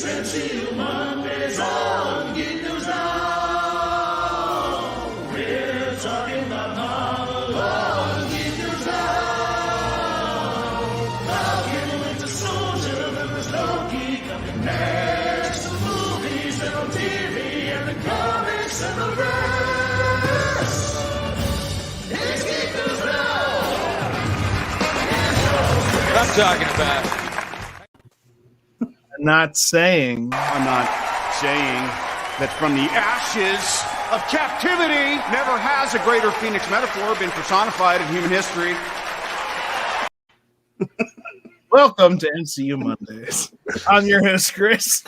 MCU Mondays on Geek News Now. We're talking about Marvel on Geek News Now. Now get the Winter Soldier, then there's Loki coming next. The movies and on TV and the comics and the rest. It's Geek News Now. What I'm talking about. I'm not saying that from the ashes of captivity never has a greater Phoenix metaphor been personified in human history. welcome to MCU Mondays. I'm your host, Chris.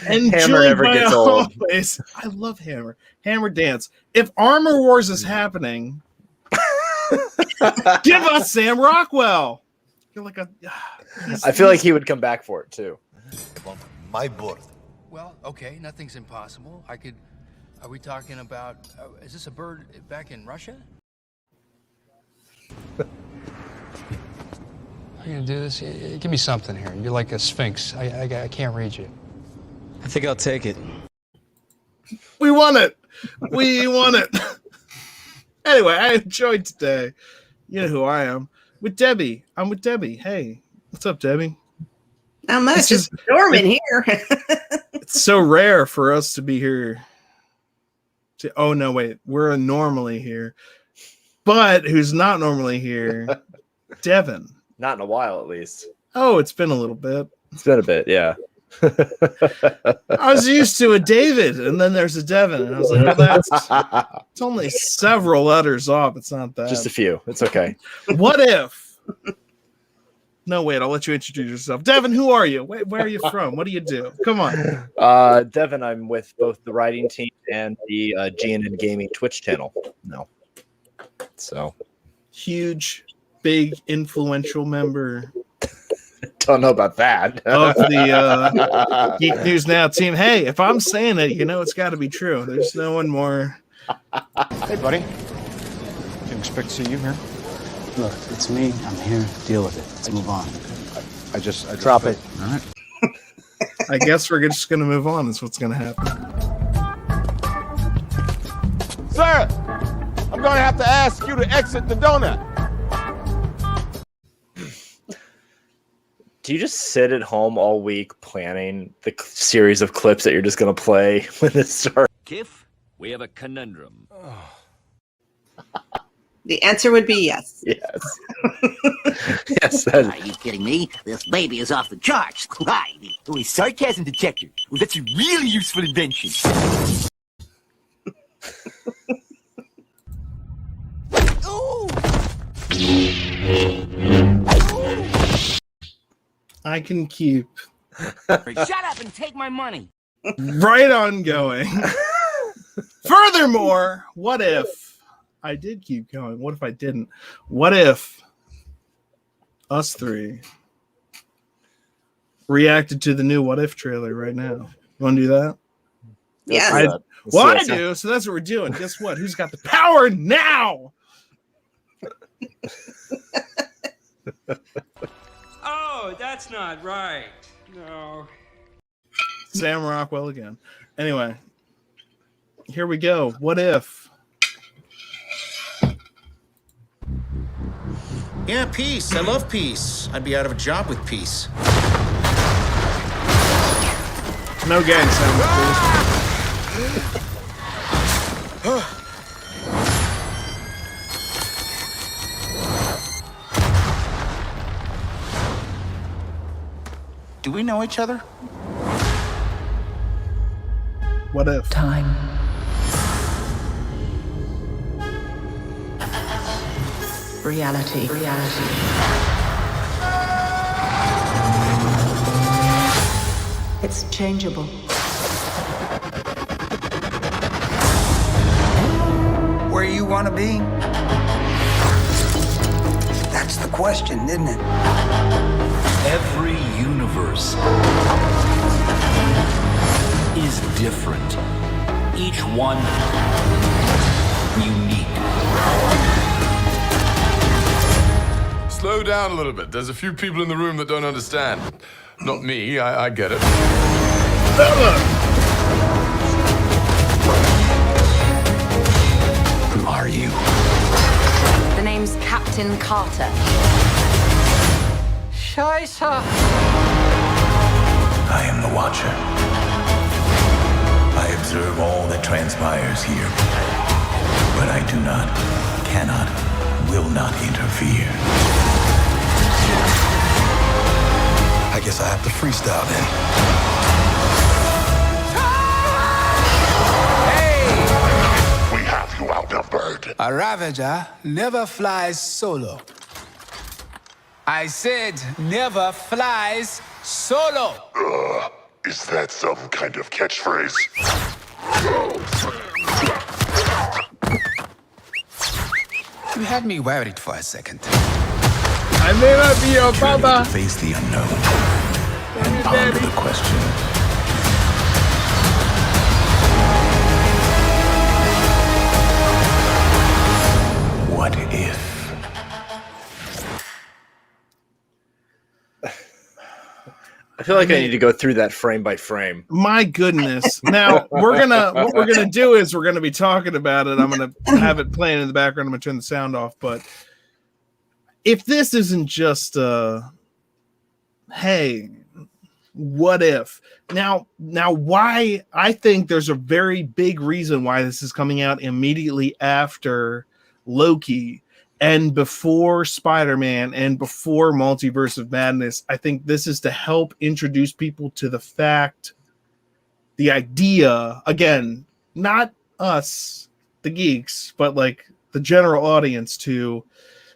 And Hammer never gets old. Always, I love Hammer. Hammer dance. If Armor Wars is happening, give us Sam Rockwell. I feel like he would come back for it too. My board. Well, okay, nothing's impossible. Are we talking about, is this a bird back in Russia? Are you gonna do this? Give me something here. You're like a sphinx. I can't read you. I think I'll take it. We won it. We won it. Anyway, I enjoyed today. You know who I am. With Debbie. I'm with Debbie. Hey, what's up, Debbie? Not much. It's dormant here. It's so rare for us to be here. Oh, no, wait. We're normally here. But who's not normally here? Devin. Not in a while, at least. Oh, it's been a little bit. It's been a bit, yeah. I was used to a David, and then there's a Devin. And I was like, well, it's only several letters off. It's not that. Just a few. It's okay. What if? No, wait. I'll let you introduce yourself. Devin, who are you? Wait, where are you from? What do you do? Come on. Devin, I'm with both the writing team and the GNN Gaming Twitch channel. No. So. Huge, big, influential member. Don't know about that. Of the Geek News Now team. Hey, if I'm saying it, you know it's got to be true. There's no one more. Hey, buddy. Didn't expect to see you here. Look, it's me. I'm here. Deal with it. Let's move on. I just Drop it. All right. I guess we're just going to move on. Is what's going to happen. Sir, I'm going to have to ask you to exit the donut. Do you just sit at home all week planning the series of clips that you're just going to play when this starts? Kiff, we have a conundrum. The answer would be yes. Yes. Yes. Are you kidding me? This baby is off the charts. Oh, a sarcasm detector. Well, that's a really useful invention. I can keep Shut up and take my money. right on going. Furthermore, what if I did keep going? What if I didn't? What if us three reacted to the new What If trailer right now? You want to do that? Yeah. I do. So that's what we're doing. Guess what? Who's got the power now? Oh, that's not right. No. Sam Rockwell again. Anyway, here we go. What if? Yeah, peace. I love peace. I'd be out of a job with peace. No gang sound, please. Do we know each other? What if? Time. Reality. It's changeable. Where you want to be? That's the question, isn't it? Every universe is different. Each one unique. Slow down a little bit. There's a few people in the room that don't understand. Not me, I get it. Who are you? The name's Captain Carter. Scheiße. I am the Watcher. I observe all that transpires here. But I do not, cannot, will not interfere. I guess I have to freestyle then. We have you outnumbered. A Ravager never flies solo. I said never flies solo. Is that some kind of catchphrase? You had me worried for a second. I may not be your papa. Face the unknown and ponder the question. What if? I feel like I need to go through that frame by frame. My goodness. Now what we're gonna do is we're gonna be talking about it. I'm gonna have it playing in the background. I'm gonna turn the sound off. But if this isn't just hey, what if? Now why I think there's a very big reason why this is coming out immediately after Loki and before Spider-Man and before Multiverse of Madness. I think this is to help introduce people to the fact, the idea, again, not us, the geeks, but like the general audience, to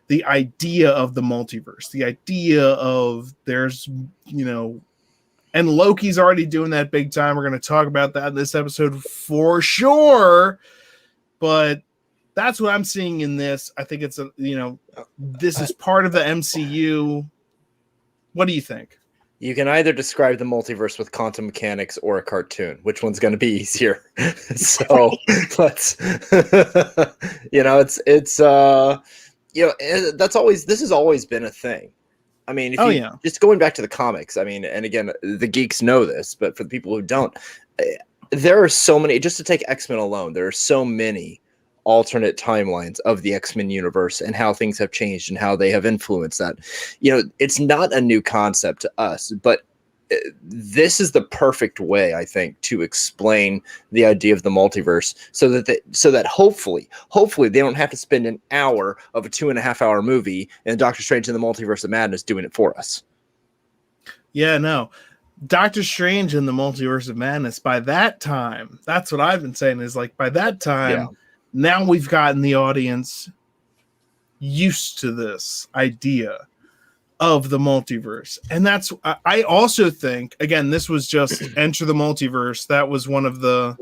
the idea of the multiverse, the idea of there's, and Loki's already doing that big time. We're going to talk about that in this episode for sure. But that's what I'm seeing in this. I think it's this is part of the MCU. What do you think? You can either describe the multiverse with quantum mechanics or a cartoon. Which one's going to be easier? So let's, this has always been a thing. I mean, just going back to the comics, I mean, and again, the geeks know this, but for the people who don't, there are so many, just to take X-Men alone, there are so many alternate timelines of the X-Men universe and how things have changed and how they have influenced that. It's not a new concept to us, but this is the perfect way, I think, to explain the idea of the multiverse, so that hopefully they don't have to spend an hour of a 2.5-hour movie and Doctor Strange in the Multiverse of Madness doing it for us. Yeah, no. Doctor Strange in the Multiverse of Madness, by that time, that's what I've been saying, is like by that time, now we've gotten the audience used to this idea of the multiverse. And that's, I also think, again, this was just Enter the Multiverse. That was one of the,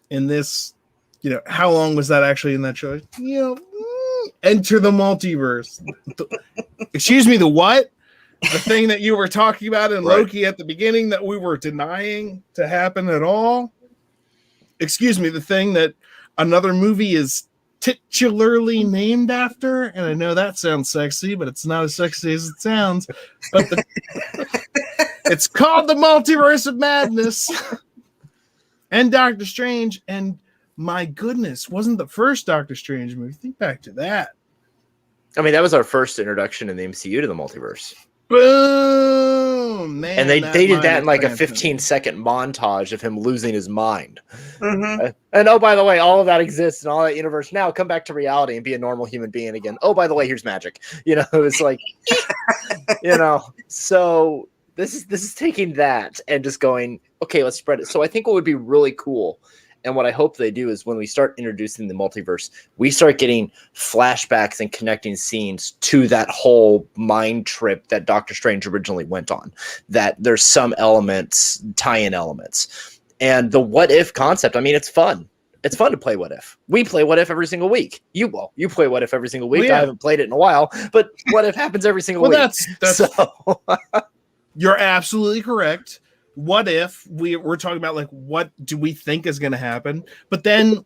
in this, how long was that actually in that show? Enter the Multiverse. Excuse me, the what? The thing that you were talking about in Loki at the beginning that we were denying to happen at all? Excuse me, the thing that another movie is titularly named after, and I know that sounds sexy, but it's not as sexy as it sounds. But it's called the Multiverse of Madness and Doctor Strange. And my goodness, wasn't the first Doctor Strange movie? Think back to that. I mean, that was our first introduction in the MCU to the multiverse. Boom, man! And they did that in like a 15-second montage of him losing his mind. Mm-hmm. And oh, by the way, all of that exists in all that universe. Now come back to reality and be a normal human being again. Oh, by the way, here's magic. It's like, So this is taking that and just going, okay, let's spread it. So I think what would be really cool, and what I hope they do, is when we start introducing the multiverse, we start getting flashbacks and connecting scenes to that whole mind trip that Doctor Strange originally went on, that there's some elements, tie-in elements. And the what if concept, I mean, it's fun. It's fun to play what if. We play what if every single week. You play what if every single week. I haven't played it in a while, but what if happens every single week. That's so. You're absolutely correct. What if we're talking about, like, what do we think is going to happen? But then,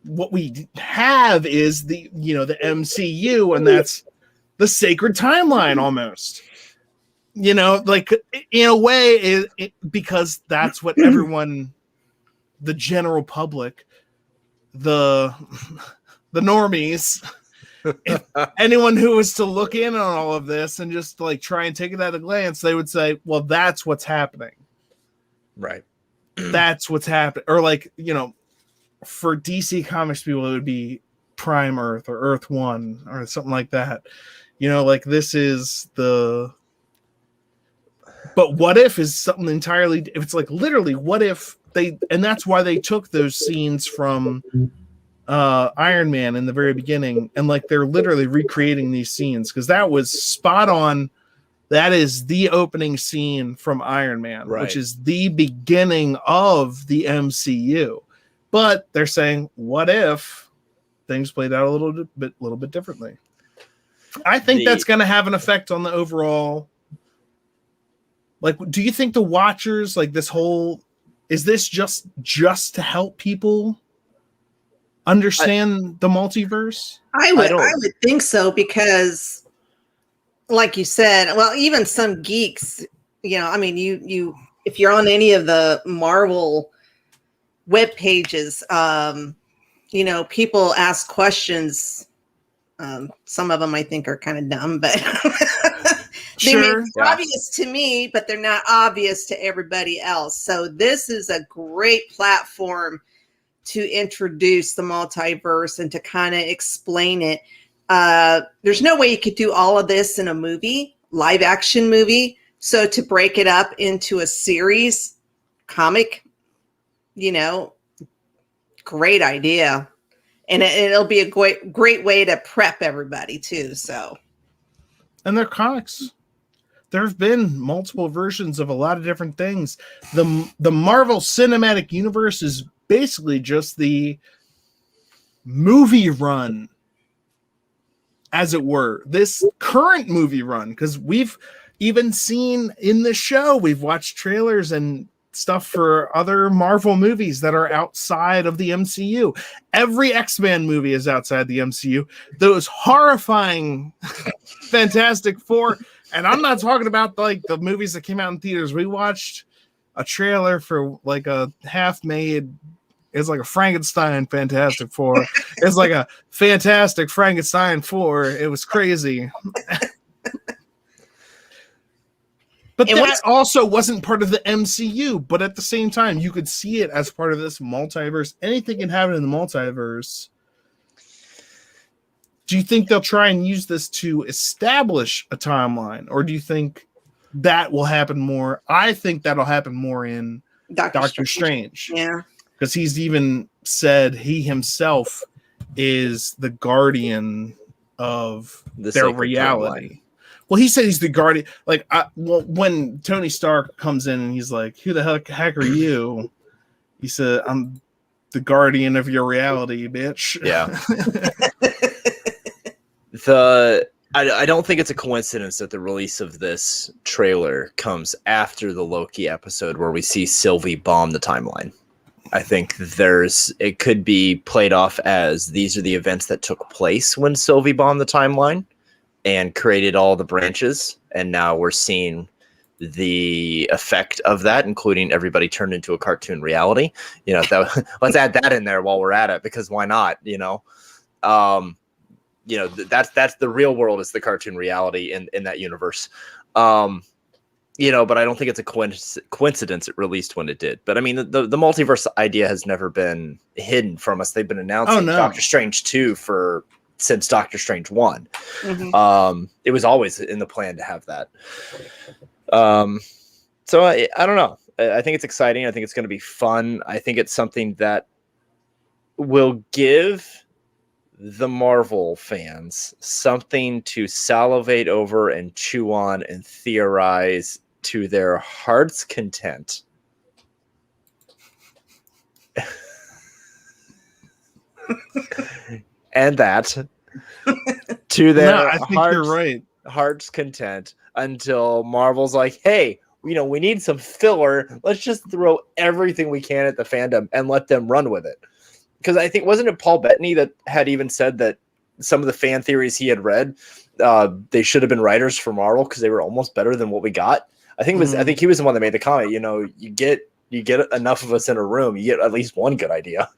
what we have is the MCU, and that's the sacred timeline almost. You know, like in a way, because that's what everyone, the general public, the normies, if anyone who was to look in on all of this and just like try and take it at a glance, they would say, well, that's what's happening. Right. That's what's happening. Or like, you know, for DC Comics people, it would be Prime Earth or Earth 1 or something like that. You know, like this is the... But what if is something entirely... If it's like literally, what if they... And that's why they took those scenes from Iron Man in the very beginning, and like they're literally recreating these scenes because that was spot on. That is the opening scene from Iron Man, which is the beginning of the MCU. But they're saying, what if things played out a little bit differently? I think that's going to have an effect on the overall. Like, do you think the Watchers, like this whole, is this just to help people understand the multiverse? I would think so, because like you said, well, even some geeks, you know, I mean, you if you're on any of the Marvel web pages, you know, people ask questions. Some of them I think are kind of dumb, but they may be obvious to me, but they're not obvious to everybody else. So this is a great platform to introduce the multiverse and to kind of explain it. There's no way you could do all of this in a movie, live action movie. So to break it up into a series, comic, you know, great idea. And it'll be a great way to prep everybody too. So, and they're comics. There have been multiple versions of a lot of different things. The Marvel Cinematic Universe is basically just the movie run, as it were. This current movie run, because we've even seen in the show, we've watched trailers and stuff for other Marvel movies that are outside of the MCU. Every X-Men movie is outside the MCU. Those horrifying Fantastic Four, and I'm not talking about like the movies that came out in theaters. We watched a trailer for like a half-made, it's like a Frankenstein Fantastic Four. It's like a Fantastic Frankenstein 4. It was crazy. But that also wasn't part of the MCU. But at the same time, you could see it as part of this multiverse. Anything can happen in the multiverse. Do you think they'll try and use this to establish a timeline? Or do you think that will happen more? I think that'll happen more in Doctor Strange. Yeah. Because he's even said he himself is the guardian of their reality. Timeline. Well, he said he's the guardian. Like, when Tony Stark comes in and he's like, "Who the heck are you?" He said, "I'm the guardian of your reality, bitch." Yeah. I don't think it's a coincidence that the release of this trailer comes after the Loki episode where we see Sylvie bomb the timeline. I think it could be played off as these are the events that took place when Sylvie bombed the timeline and created all the branches, and now we're seeing the effect of that, including everybody turned into a cartoon reality. You know, let's add that in there while we're at it, because why not? You know, that's the real world is the cartoon reality in that universe. You know, but I don't think it's a coincidence it released when it did. But I mean, the multiverse idea has never been hidden from us. They've been announcing Doctor Strange 2 since Doctor Strange 1. Mm-hmm. It was always in the plan to have that. So I don't know. I think it's exciting. I think it's going to be fun. I think it's something that will give the Marvel fans something to salivate over and chew on and theorize to their heart's content. And that to their heart's content until Marvel's like, hey, you know, we need some filler. Let's just throw everything we can at the fandom and let them run with it. Because I think, wasn't it Paul Bettany that had even said that some of the fan theories he had read they should have been writers for Marvel because they were almost better than what we got. I think he was the one that made the comment. You get enough of us in a room, you get at least one good idea.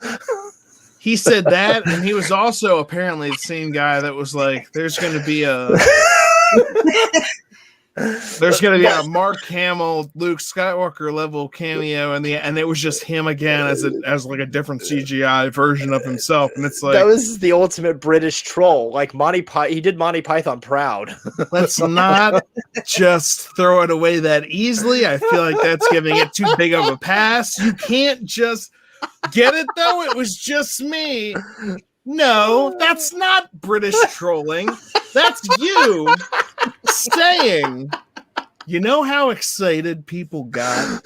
He said that, and he was also apparently the same guy that was like, "There's going to be a Mark Hamill, Luke Skywalker level cameo," and it was just him again as like a different CGI version of himself, and it's like that was the ultimate British troll. Like he did Monty Python proud. Let's not just throw it away that easily. I feel like that's giving it too big of a pass. You can't just get it though. It was just me. No, that's not British trolling. That's you saying, you know how excited people got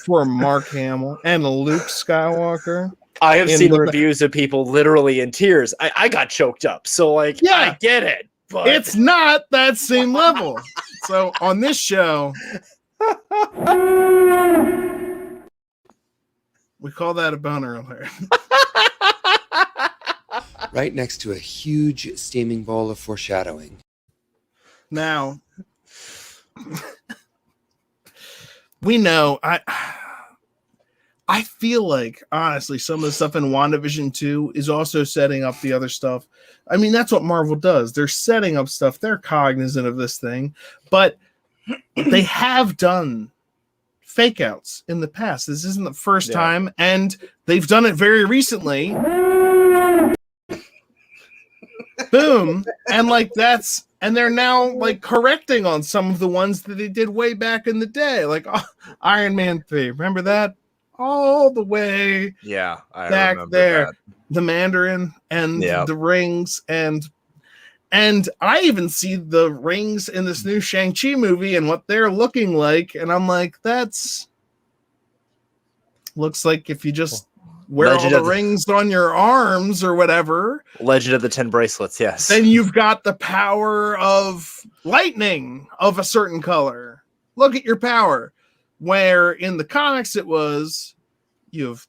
for Mark Hamill and Luke Skywalker? I have seen reviews of people literally in tears. I got choked up. So like, yeah, I get it, but it's not that same level. So on this show, we call that a boner alert. Right next to a huge steaming bowl of foreshadowing. Now, we know, I feel like, honestly, some of the stuff in WandaVision 2 is also setting up the other stuff. I mean, that's what Marvel does. They're setting up stuff. They're cognizant of this thing. But they have done fake outs in the past. This isn't the first time. And they've done it very recently. Boom. And like and they're now like correcting on some of the ones that they did way back in the day. Like Iron Man 3. Remember that? All the way I back remember there. that. The Mandarin and the rings and I even see the rings in this new Shang-Chi movie and what they're looking like, and I'm like, looks like if you just wear all the rings on your arms or whatever. Legend of the 10 bracelets, yes. Then you've got the power of lightning of a certain color. Look at your power. Where in the comics it was, you have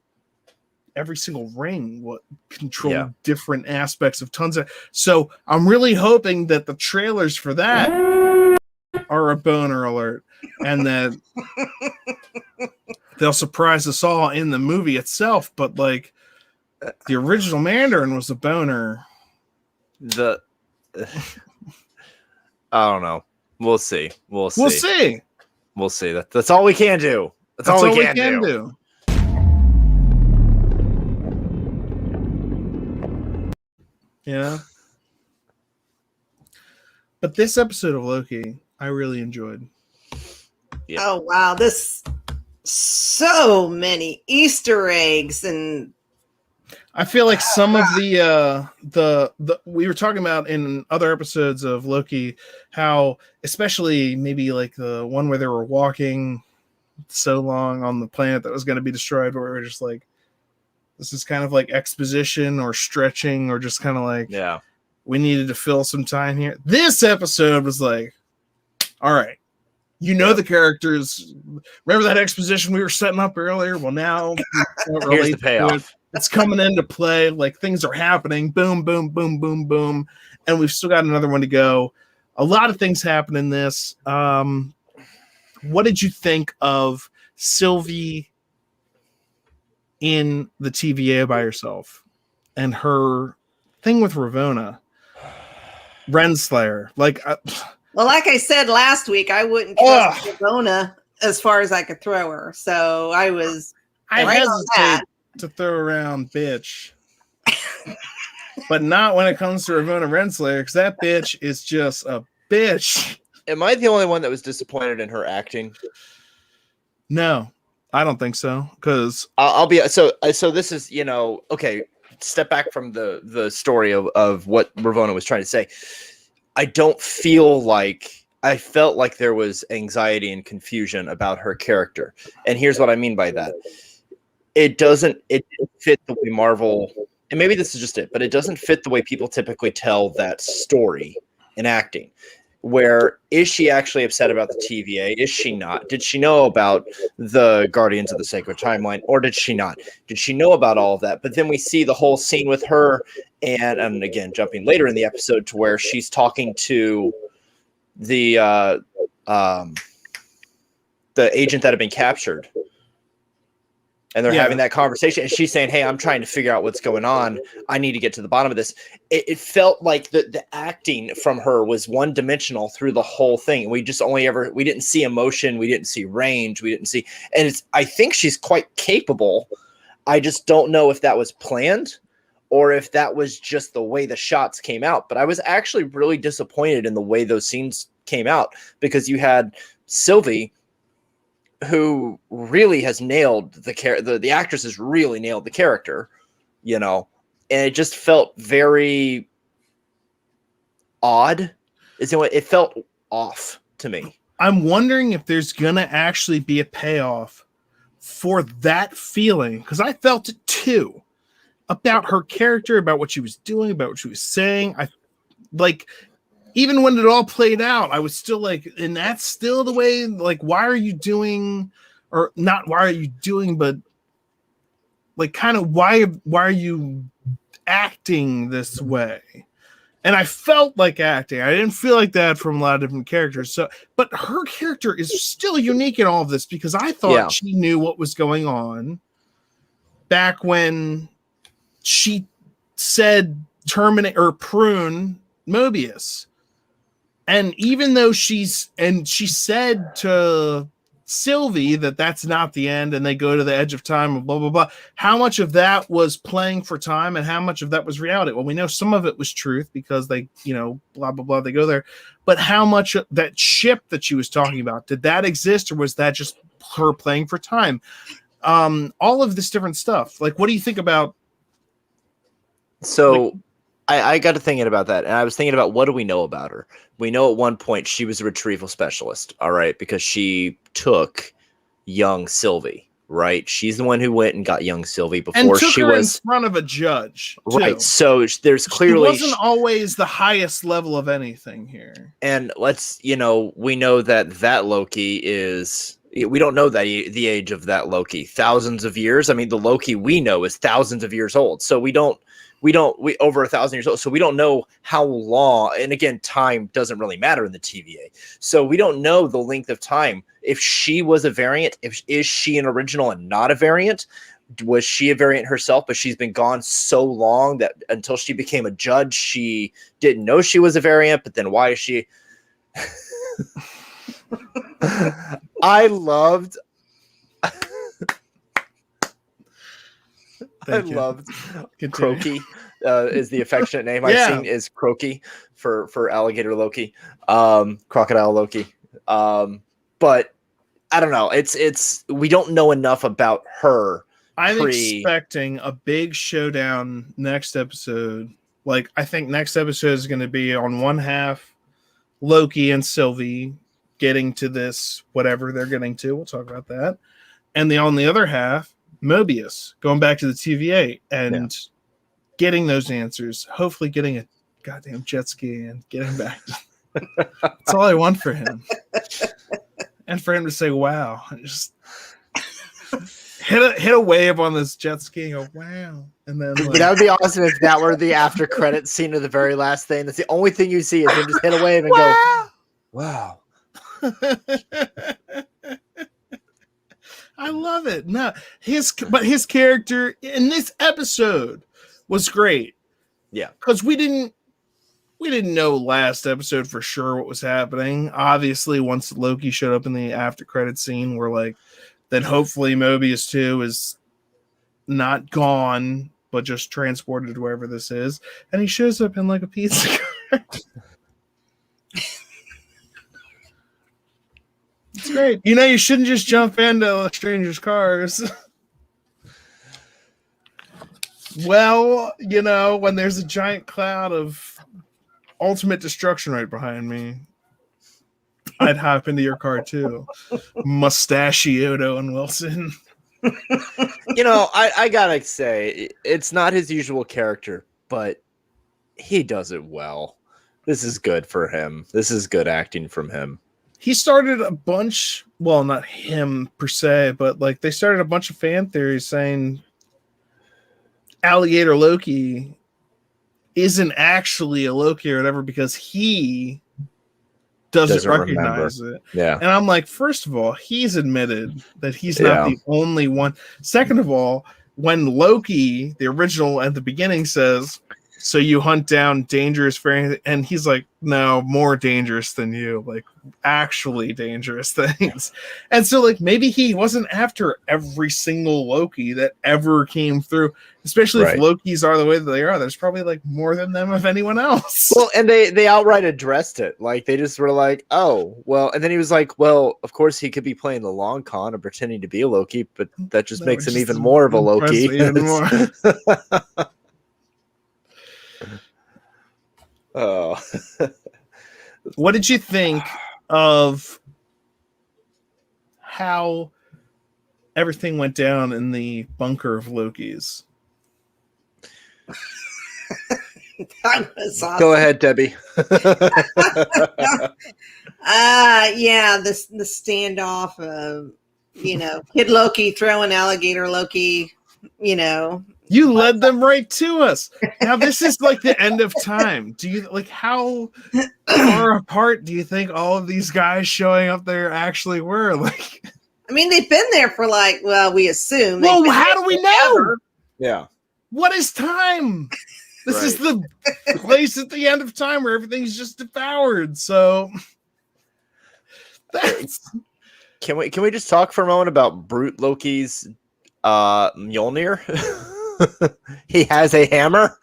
every single ring control different aspects of tons of. So I'm really hoping that the trailers for that are a boner alert, and that they'll surprise us all in the movie itself. But like the original Mandarin was a boner. I don't know. We'll see. We'll see. That's all we can do. That's all we can do. Yeah. But this episode of Loki, I really enjoyed. Yeah. Oh wow, so many Easter eggs, and I feel like some of the we were talking about in other episodes of Loki, how especially maybe like the one where they were walking so long on the planet that was going to be destroyed, where we were just like, this is kind of like exposition or stretching or just kind of like, we needed to fill some time here. This episode was like, all right, the characters. Remember that exposition we were setting up earlier? Well, now here's the payoff. It's coming into play. Like things are happening. Boom, boom, boom, boom, boom. And we've still got another one to go. A lot of things happen in this. What did you think of Sylvie in the TVA by herself and her thing with Ravonna? Renslayer. Like, well, like I said last week, I wouldn't trust Ravonna as far as I could throw her. So I hesitate to throw around bitch, but not when it comes to Ravonna Renslayer, because that bitch is just a bitch. Am I the only one that was disappointed in her acting? No, I don't think so. Because I'll be so. This is okay. Step back from the story of what Ravonna was trying to say. I don't feel like I felt like there was anxiety and confusion about her character, and here's what I mean by that. It doesn't fit the way Marvel, and maybe this is just it, but it doesn't fit the way people typically tell that story in acting. where is she actually upset about the TVA? Is she not? Did she know about the Guardians of the Sacred Timeline, or did she not? Did she know about all of that? But then we see the whole scene with her, and again, jumping later in the episode to where she's talking to the agent that had been captured. And they're having that conversation, and she's saying, "Hey, I'm trying to figure out what's going on. I need to get to the bottom of this." It felt like the acting from her was one dimensional through the whole thing. We just we didn't see emotion, we didn't see range, we didn't see, and I think she's quite capable. I just don't know if that was planned or if that was just the way the shots came out. But I was actually really disappointed in the way those scenes came out, because you had Sylvie, who really has nailed the actress has really nailed the character, and it just felt very odd. It felt off to me. I'm wondering if there's gonna actually be a payoff for that feeling, because I felt it too, about her character, about what she was doing, about what she was saying. I like, even when it all played out, I was still like, and that's still the way, like, why are you doing, or not why are you doing, but like kind of why are you acting this way? And I felt like acting. I didn't feel like that from a lot of different characters. So, but her character is still unique in all of this, because I thought she knew what was going on back when she said terminate or prune Mobius. And even though she said to Sylvie that that's not the end, and they go to the edge of time and blah, blah, blah. How much of that was playing for time and how much of that was reality? Well, we know some of it was truth because they, blah, blah, blah, they go there. But how much of that ship that she was talking about, did that exist, or was that just her playing for time? All of this different stuff. Like, what do you think about? So I got to thinking about that, and I was thinking about, what do we know about her? We know at one point she was a retrieval specialist, all right, because she took young Sylvie, right? She's the one who went and got young Sylvie before she was in front of a judge, right? So there's clearly she wasn't always the highest level of anything here. And we know that Loki is. We don't know the age of that Loki. Thousands of years. I mean, the Loki we know is thousands of years old. So we over 1,000 years old. So we don't know how long. And again, time doesn't really matter in the TVA. So we don't know the length of time. If she was a variant, is she an original and not a variant? Was she a variant herself, but she's been gone so long that until she became a judge, she didn't know she was a variant. But then why is she? I loved Croaky is the affectionate name I've seen is Croaky for alligator Loki, crocodile Loki. But I don't know. It's we don't know enough about her. I'm expecting a big showdown next episode. Like, I think next episode is going to be on one half Loki and Sylvie getting to this, whatever they're getting to. We'll talk about that. And on the other half, Mobius going back to the TVA and getting those answers. Hopefully getting a goddamn jet ski and getting back. That's all I want for him. And for him to say, wow. Just hit a wave on this jet ski and go, wow. And then that would be awesome if that were the after credit scene of the very last thing. That's the only thing you see is him just hit a wave and go, wow. I love it. No, his character in this episode was great. Yeah, because we didn't know last episode for sure what was happening. Obviously, once Loki showed up in the after credit scene, we're like, then hopefully Mobius 2 is not gone, but just transported to wherever this is, and he shows up in like a pizza cart. It's great. You shouldn't just jump into strangers' cars. Well, when there's a giant cloud of ultimate destruction right behind me, I'd hop into your car too. Mustachioed Owen Wilson. I gotta say, it's not his usual character, but he does it well. This is good for him. This is good acting from him. He started a bunch, well, not him per se, but like they started a bunch of fan theories saying Alligator Loki isn't actually a Loki or whatever because he doesn't recognize it. Yeah. And I'm like, first of all, he's admitted that he's not the only one. Second of all, when Loki, the original at the beginning, says, so you hunt down dangerous for, and he's like, no, more dangerous than you, like actually dangerous things. And so like maybe he wasn't after every single Loki that ever came through, especially if Lokis are the way that they are. There's probably like more than them of anyone else. Well, and they outright addressed it. Like they just were like, oh, well, and then he was like, well, of course he could be playing the long con and pretending to be a Loki, but that just makes him even more of a Loki. Even more. Oh. What did you think of how everything went down in the bunker of Loki's? That was awesome. Go ahead, Debbie. Yeah, the standoff of, Kid Loki throwing Alligator Loki, You led them right to us. Now this is like the end of time. Do you like how far apart do you think all of these guys showing up there actually were? Like, I mean, they've been there for like, well, we assume. Well, how do we know? Yeah. What is time? This is the place at the end of time where everything's just devoured. So that's... Can we just talk for a moment about Brute Loki's Mjolnir? He has a hammer.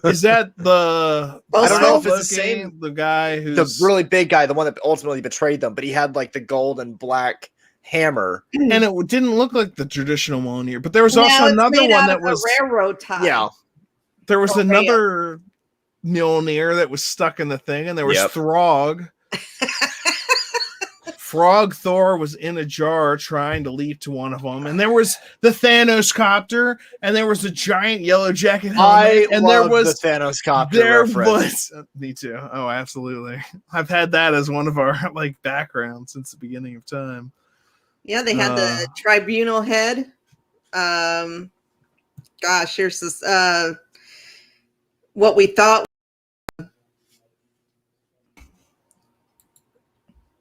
Is that the? I don't know if it's the same. The guy who's the really big guy, the one that ultimately betrayed them, but he had like the gold and black hammer, and it didn't look like the traditional Mjolnir. But there was also another one that was railroad tie. Yeah, there was another Mjolnir that was stuck in the thing, and there was Throg. Frog Thor was in a jar trying to leap to one of them, and there was the Thanos copter, and there was a giant yellow jacket helmet, and there was the Thanos copter reference. Me too. Oh, absolutely. I've had that as one of our like backgrounds since the beginning of time. Yeah, they had the tribunal head. Gosh, here's this. What we thought.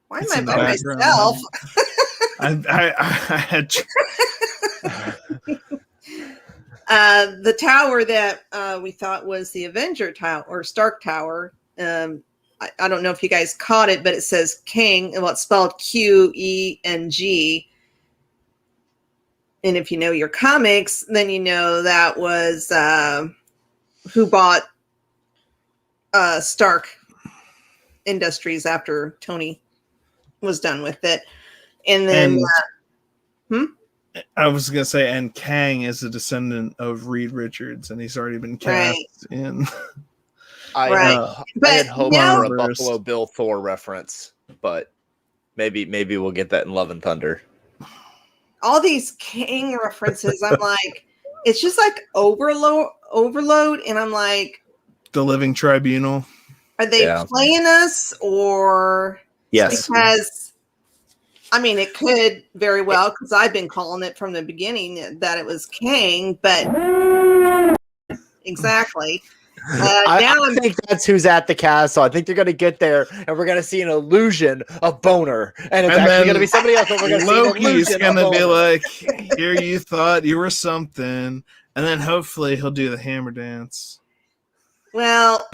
Why am I by myself? I had the tower that we thought was the Avenger Tower or Stark Tower. I don't know if you guys caught it, but it says King. Well, it's spelled Qeng. And if you know your comics, then you know that was who bought Stark Industries after Tony was done with it. And then I was gonna say, and Kang is a descendant of Reed Richards, and he's already been cast in. I had hoped for a Buffalo Bill Thor reference, but maybe we'll get that in Love and Thunder. All these King references, I'm like, it's just like overload, and I'm like, the Living Tribunal. Are they playing us or? Yes. Because, I mean, it could very well, because I've been calling it from the beginning that it was Kang, but exactly. I think that's who's at the castle. I think they're going to get there, and we're going to see an illusion of Boner, and it's actually going to be somebody else. But we're going to see Loki's going to be like, "Here, you thought you were something," and then hopefully he'll do the hammer dance. Well.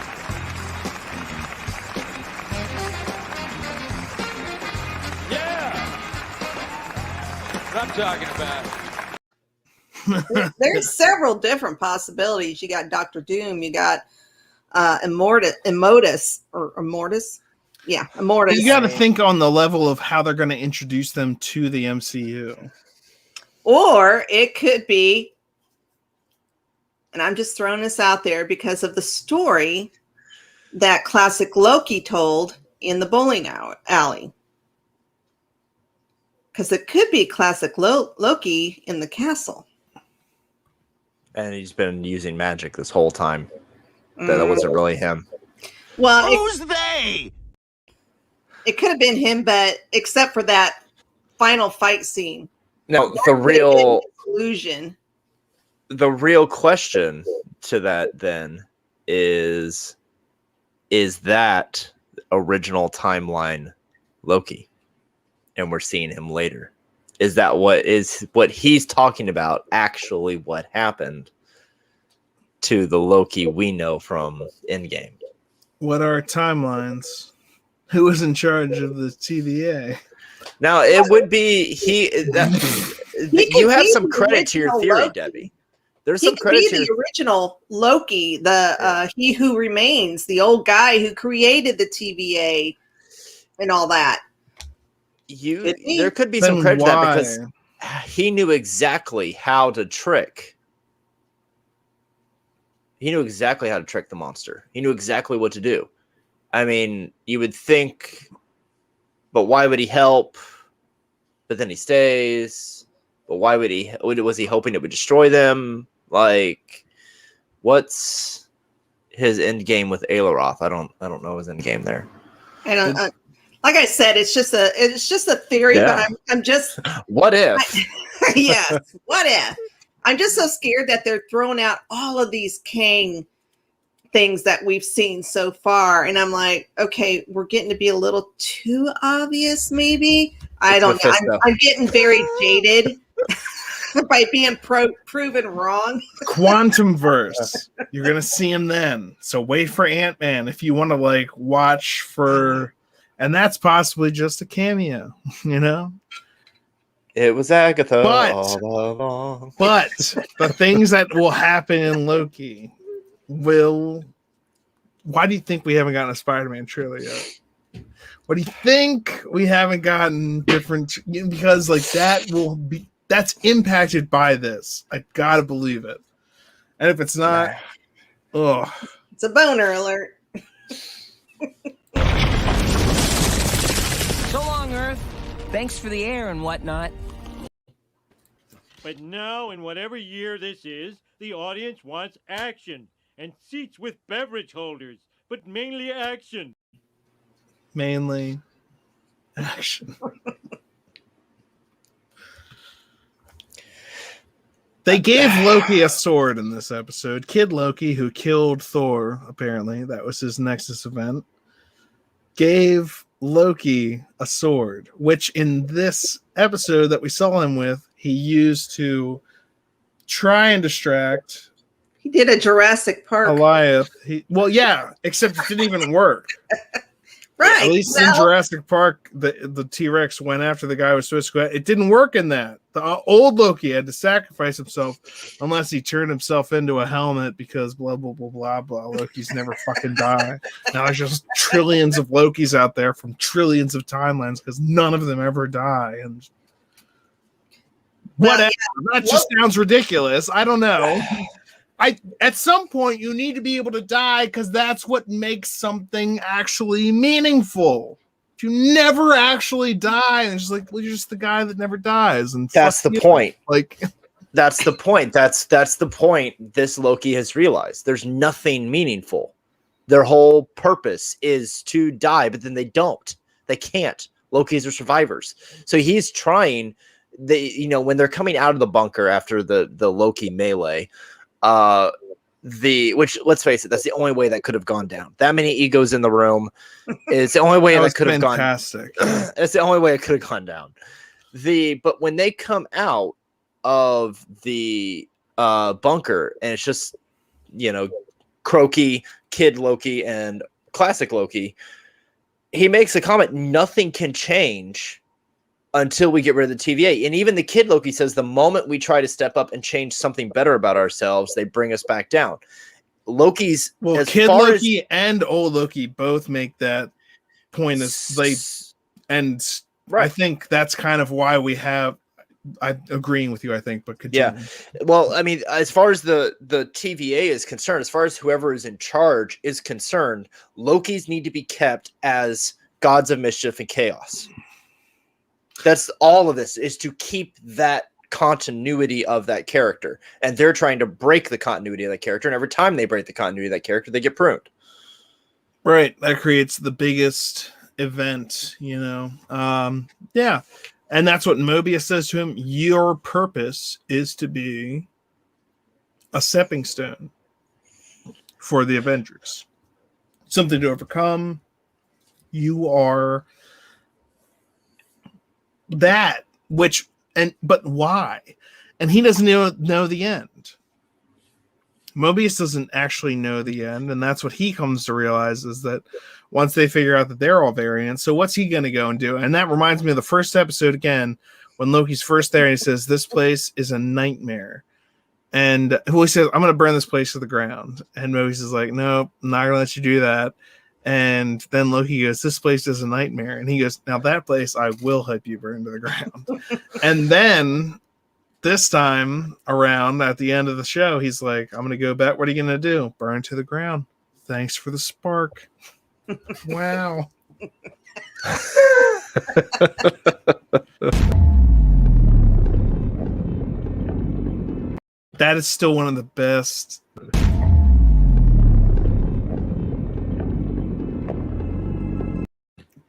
I'm talking about. There's several different possibilities. You got Dr. Doom. You got Immortus. Yeah, Immortus. You got to think on the level of how they're going to introduce them to the MCU. Or it could be, and I'm just throwing this out there because of the story that classic Loki told in the bowling alley. Because it could be classic Loki in the castle. And he's been using magic this whole time. That wasn't really him. Well, Who's they? It could have been him, but except for that final fight scene. Now, illusion. The real question to that then is that original timeline Loki? And we're seeing him later. Is that what he's talking about actually what happened to the Loki we know from Endgame? What are timelines? Who was in charge of the TVA? Now it would be you have some credit to your theory, Loki. Debbie. There's some credit to the original Loki, He Who Remains, the old guy who created the TVA and all that. There could be some credit to that because he knew exactly how to trick. He knew exactly how to trick the monster. He knew exactly what to do. I mean, you would think, but why would he help? But then he stays. But why would he? Was he hoping it would destroy them? Like, what's his end game with Aileroth? I don't know his end game there. And like I said, it's just a theory. Yeah. But I'm just what if? Yes, what if? I'm just so scared that they're throwing out all of these Kang things that we've seen so far, and I'm like, okay, we're getting to be a little too obvious, maybe. I don't know. I'm getting very jaded by being proven wrong. Quantum verse. You're gonna see him then. So wait for Ant-Man if you want to like watch for, and that's possibly just a cameo, you know. It was Agatha all along. But the things that will happen in Loki will. Why do you think we haven't gotten a Spider-Man trailer yet? What do you think we haven't gotten different? Because like that's impacted by this. I gotta believe it. And if it's not, It's a boner alert. So long, Earth. Thanks for the air and whatnot. But now, in whatever year this is, the audience wants action and seats with beverage holders, but mainly action. Mainly action. They gave Loki a sword in this episode. Kid Loki, who killed Thor, apparently, that was his Nexus event, gave Loki a sword, which in this episode that we saw him with, he used to try and distract. He did a Jurassic Park. Goliath. Except it didn't even work. Right. At least in Jurassic Park, the T-Rex went after the guy was supposed to go. It didn't work in that. The old Loki had to sacrifice himself unless he turned himself into a helmet because blah, blah, blah, blah, blah. Loki's never fucking die. Now there's just trillions of Lokis out there from trillions of timelines because none of them ever die. And whatever. That just sounds ridiculous. I don't know. At some point you need to be able to die because that's what makes something actually meaningful. If you never actually die, and it's just like, well, you're just the guy that never dies, and that's the point. Like, that's the point. That's the point. This Loki has realized there's nothing meaningful. Their whole purpose is to die, but then they don't. They can't. Lokis are survivors, so he's trying. When they're coming out of the bunker after the Loki melee. Which, let's face it, that's the only way that could have gone down. That many egos in the room is the only way that could have gone. Fantastic. It's the only way it could have gone down. But when they come out of the bunker, and it's just Croaky, Kid Loki, and Classic Loki, he makes a comment: nothing can change until we get rid of the TVA. And even the Kid Loki says the moment we try to step up and change something better about ourselves, they bring us back down. Kid Loki and old Loki both make that point I think that's kind of why we have. I'm agreeing with you, I think, but continue. Yeah. Well, I mean, as far as the TVA is concerned, as far as whoever is in charge is concerned, Lokis need to be kept as gods of mischief and chaos. That's all of this, is to keep that continuity of that character. And they're trying to break the continuity of that character. And every time they break the continuity of that character, they get pruned. Right. That creates the biggest event, yeah. And that's what Mobius says to him. Your purpose is to be a stepping stone for the Avengers. Something to overcome. You are that, but why? And he doesn't know the end. Mobius doesn't actually know the end, and that's what he comes to realize, is that once they figure out that they're all variants, so what's he going to go and do? And that reminds me of the first episode again, when Loki's first there, and he says, this place is a nightmare. And he says, I'm going to burn this place to the ground. And Mobius is like, nope, I'm not going to let you do that. And then Loki goes, this place is a nightmare. And he goes, now that place I will help you burn to the ground. And then this time around at the end of the show, he's like, I'm going to go back. What are you going to do? Burn to the ground. Thanks for the spark. Wow. That is still one of the best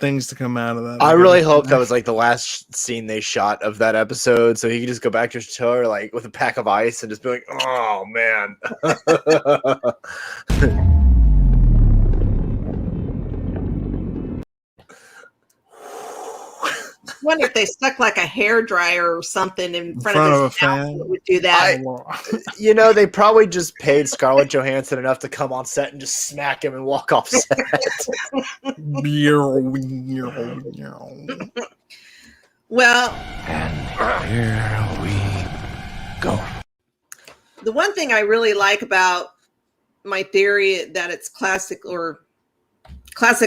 things to come out of that. I really hope that was like the last scene they shot of that episode, so he could just go back to his tour like with a pack of ice and just be like, oh man. I wonder if they stuck like a hairdryer or something in front of his mouth that would do that. They probably just paid Scarlett Johansson enough to come on set and just smack him and walk off set. Well, and here we go. The one thing I really like about my theory that it's classic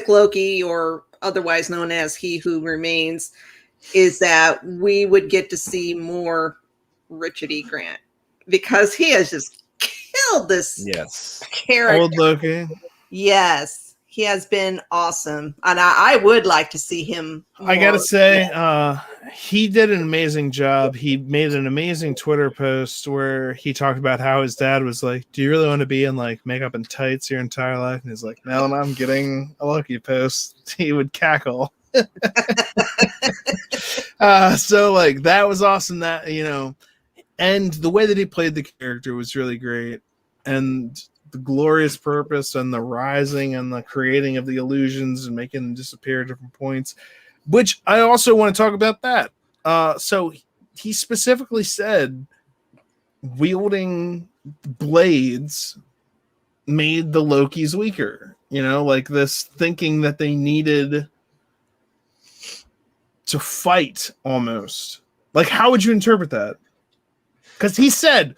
Loki, or otherwise known as He Who Remains, is that we would get to see more Richard E. Grant, because he has just killed this character. Old Loki. Yes, he has been awesome, and I would like to see him more. I gotta say, he did an amazing job. He made an amazing Twitter post where he talked about how his dad was like, do you really want to be in like makeup and tights your entire life? And he's like, now that I'm getting a Loki post, he would cackle. So like that was awesome, that and the way that he played the character was really great, and the glorious purpose and the rising and the creating of the illusions and making them disappear at different points, which I also want to talk about that. So he specifically said wielding blades made the Lokis weaker, like this thinking that they needed to fight almost. Like, how would you interpret that? Because he said,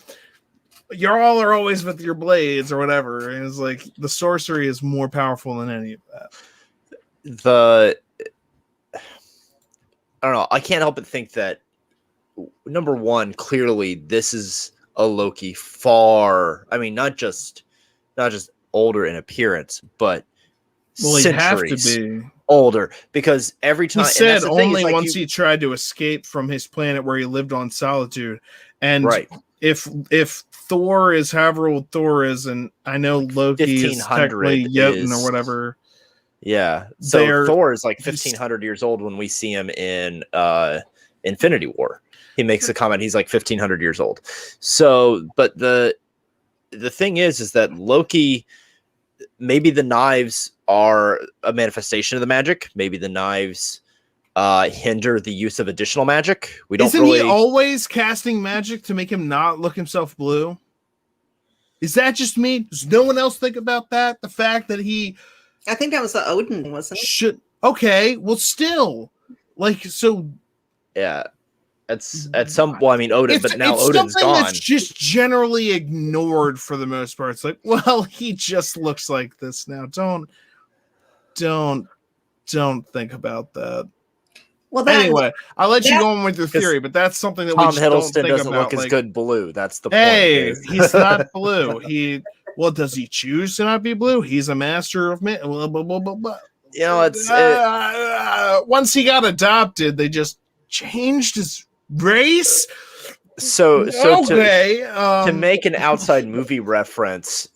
y'all are always with your blades or whatever. And it's like the sorcery is more powerful than any of that. I don't know. I can't help but think that, number one, clearly this is a Loki not just older in appearance, but he'd have to centuries be older, because every time he said only once he tried to escape from his planet where he lived on Solitude. And if Thor is however old Thor is, and I know Loki is technically Jotun or whatever. Yeah. So Thor is like 1,500 years old when we see him in Infinity War. He makes a comment. He's like 1,500 years old. So, but the thing is that Loki, maybe the knives are a manifestation of the magic. Maybe the knives hinder the use of additional magic. Isn't he always casting magic to make him not look himself blue? Is that just me? Does no one else think about that? The fact that I think that was the Odin, wasn't it? Okay, well, still, like, so. Yeah, it's at some. Well, I mean, Odin, but now Odin's gone. That's just generally ignored for the most part. It's like, well, he just looks like this now. Don't think about that. Well, anyway, I'll let you go on with your theory, but that's something that Tom we just Hiddleston don't think doesn't about. look as good blue. That's the point. Hey, he's not blue. Well, does he choose to not be blue? He's a master of blah, blah, blah, blah, blah. It's once he got adopted, they just changed his race. So okay, to make an outside movie reference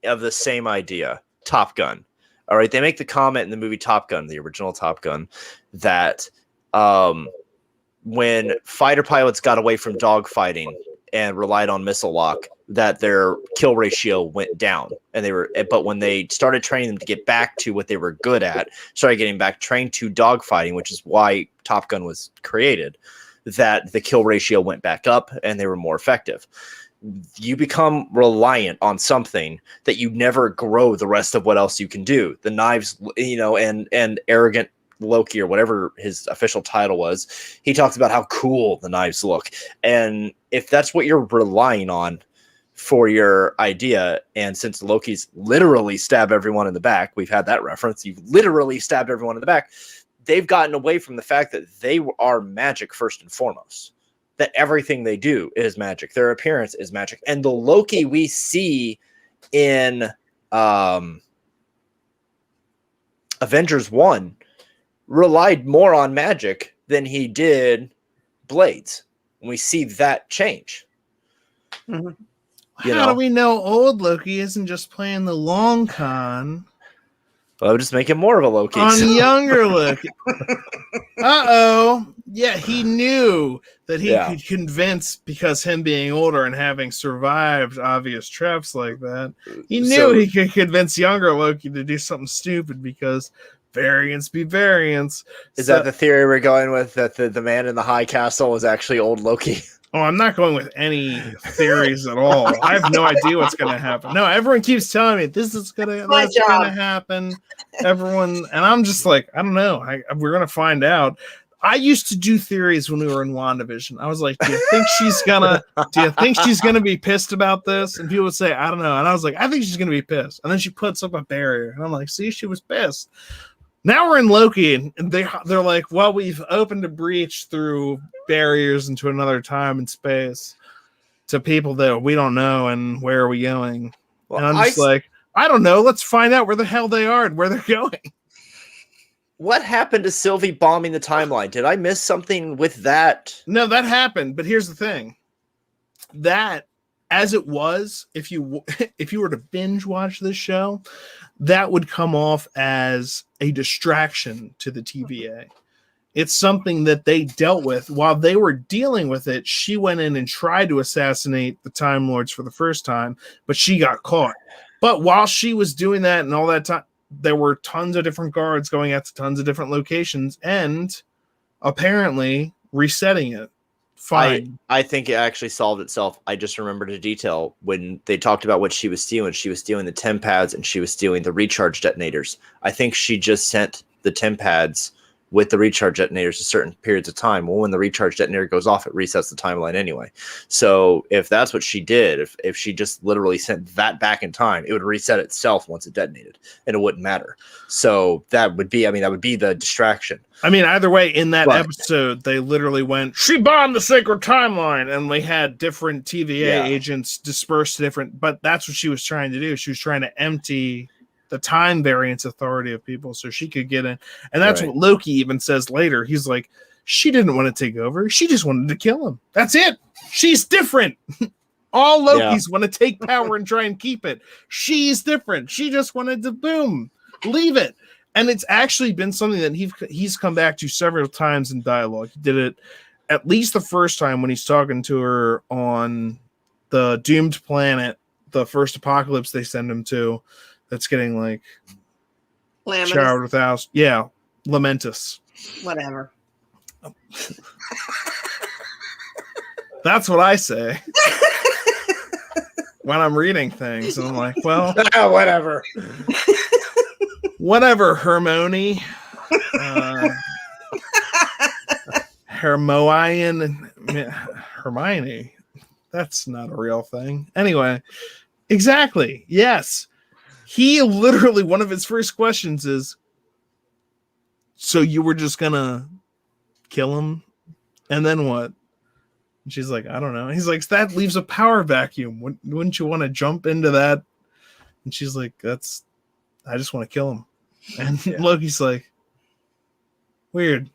of the same idea, Top Gun. All right, they make the comment in the movie Top Gun, the original Top Gun, that when fighter pilots got away from dogfighting and relied on missile lock, that their kill ratio went down. But when they started training them to get back to what they were good at, started getting back trained to dogfighting, which is why Top Gun was created, that the kill ratio went back up and they were more effective. You become reliant on something that you never grow the rest of what else you can do. The knives, and arrogant Loki, or whatever his official title was, he talks about how cool the knives look. And if that's what you're relying on for your idea, and since Loki's literally stabbed everyone in the back, we've had that reference, you've literally stabbed everyone in the back, they've gotten away from the fact that they are magic first and foremost. That everything they do is magic. Their appearance is magic. And the Loki we see in Avengers 1 relied more on magic than he did Blades. And we see that change. Mm-hmm. How do we know old Loki isn't just playing the long con? Well, I would just make him more of a Loki. On younger Loki. Uh-oh. Yeah, he knew that he could convince, because him being older and having survived obvious traps like that, he knew he could convince younger Loki to do something stupid, because variants be variants. Is that the theory we're going with, that the man in the high castle was actually old Loki? Oh, I'm not going with any theories at all. I have no idea what's going to happen. No, everyone keeps telling me this is going to happen. Everyone, and I'm just like, I don't know. We're going to find out. I used to do theories when we were in WandaVision. I was like, do you think she's gonna be pissed about this? And people would say, I don't know. And I was like, I think she's gonna be pissed. And then she puts up a barrier, and I'm like, see, she was pissed. Now we're in Loki, and they're like, well, we've opened a breach through barriers into another time and space to people that we don't know, and where are we going? Well, and I'm just like, I don't know. Let's find out where the hell they are and where they're going. What happened to Sylvie bombing the timeline? Did I miss something with that? No, that happened. But here's the thing: that, as it was, if you were to binge watch this show, that would come off as a distraction to the TVA. It's something that they dealt with while they were dealing with it. She went in and tried to assassinate the Time Lords for the first time, but she got caught. But while she was doing that and all that time, there were tons of different guards going out to tons of different locations and apparently resetting it. Fine. I think it actually solved itself. I just remembered a detail when they talked about what she was stealing. She was stealing the TEM pads and she was stealing the recharge detonators. I think she just sent the TEM pads with the recharge detonators at certain periods of time. Well, when the recharge detonator goes off, it resets the timeline anyway. So if that's what she did, if she just literally sent that back in time, it would reset itself once it detonated, and it wouldn't matter. So that would be the distraction. I mean, either way, in that episode, they literally went, she bombed the sacred timeline, and we had different TVA agents dispersed to different, but that's what she was trying to do. She was trying to empty the time variance authority of people so she could get in. And that's what Loki even says later. He's like, she didn't want to take over. She just wanted to kill him. That's it. She's different. All Lokis want to take power and try and keep it. She's different. She just wanted to leave it. And it's actually been something that he's come back to several times in dialogue. He did it at least the first time when he's talking to her on the doomed planet, the first apocalypse they send him to. That's getting like showered with house. Yeah, Lamentus. Whatever. That's what I say when I'm reading things. And I'm like, well, whatever. Whatever, Hermione. Hermione. That's not a real thing. Anyway, exactly. Yes. He literally, one of his first questions is, so you were just gonna kill him? And then what? And she's like, I don't know. He's like, that leaves a power vacuum. Wouldn't you want to jump into that? And she's like, I just want to kill him. And Loki's like, weird.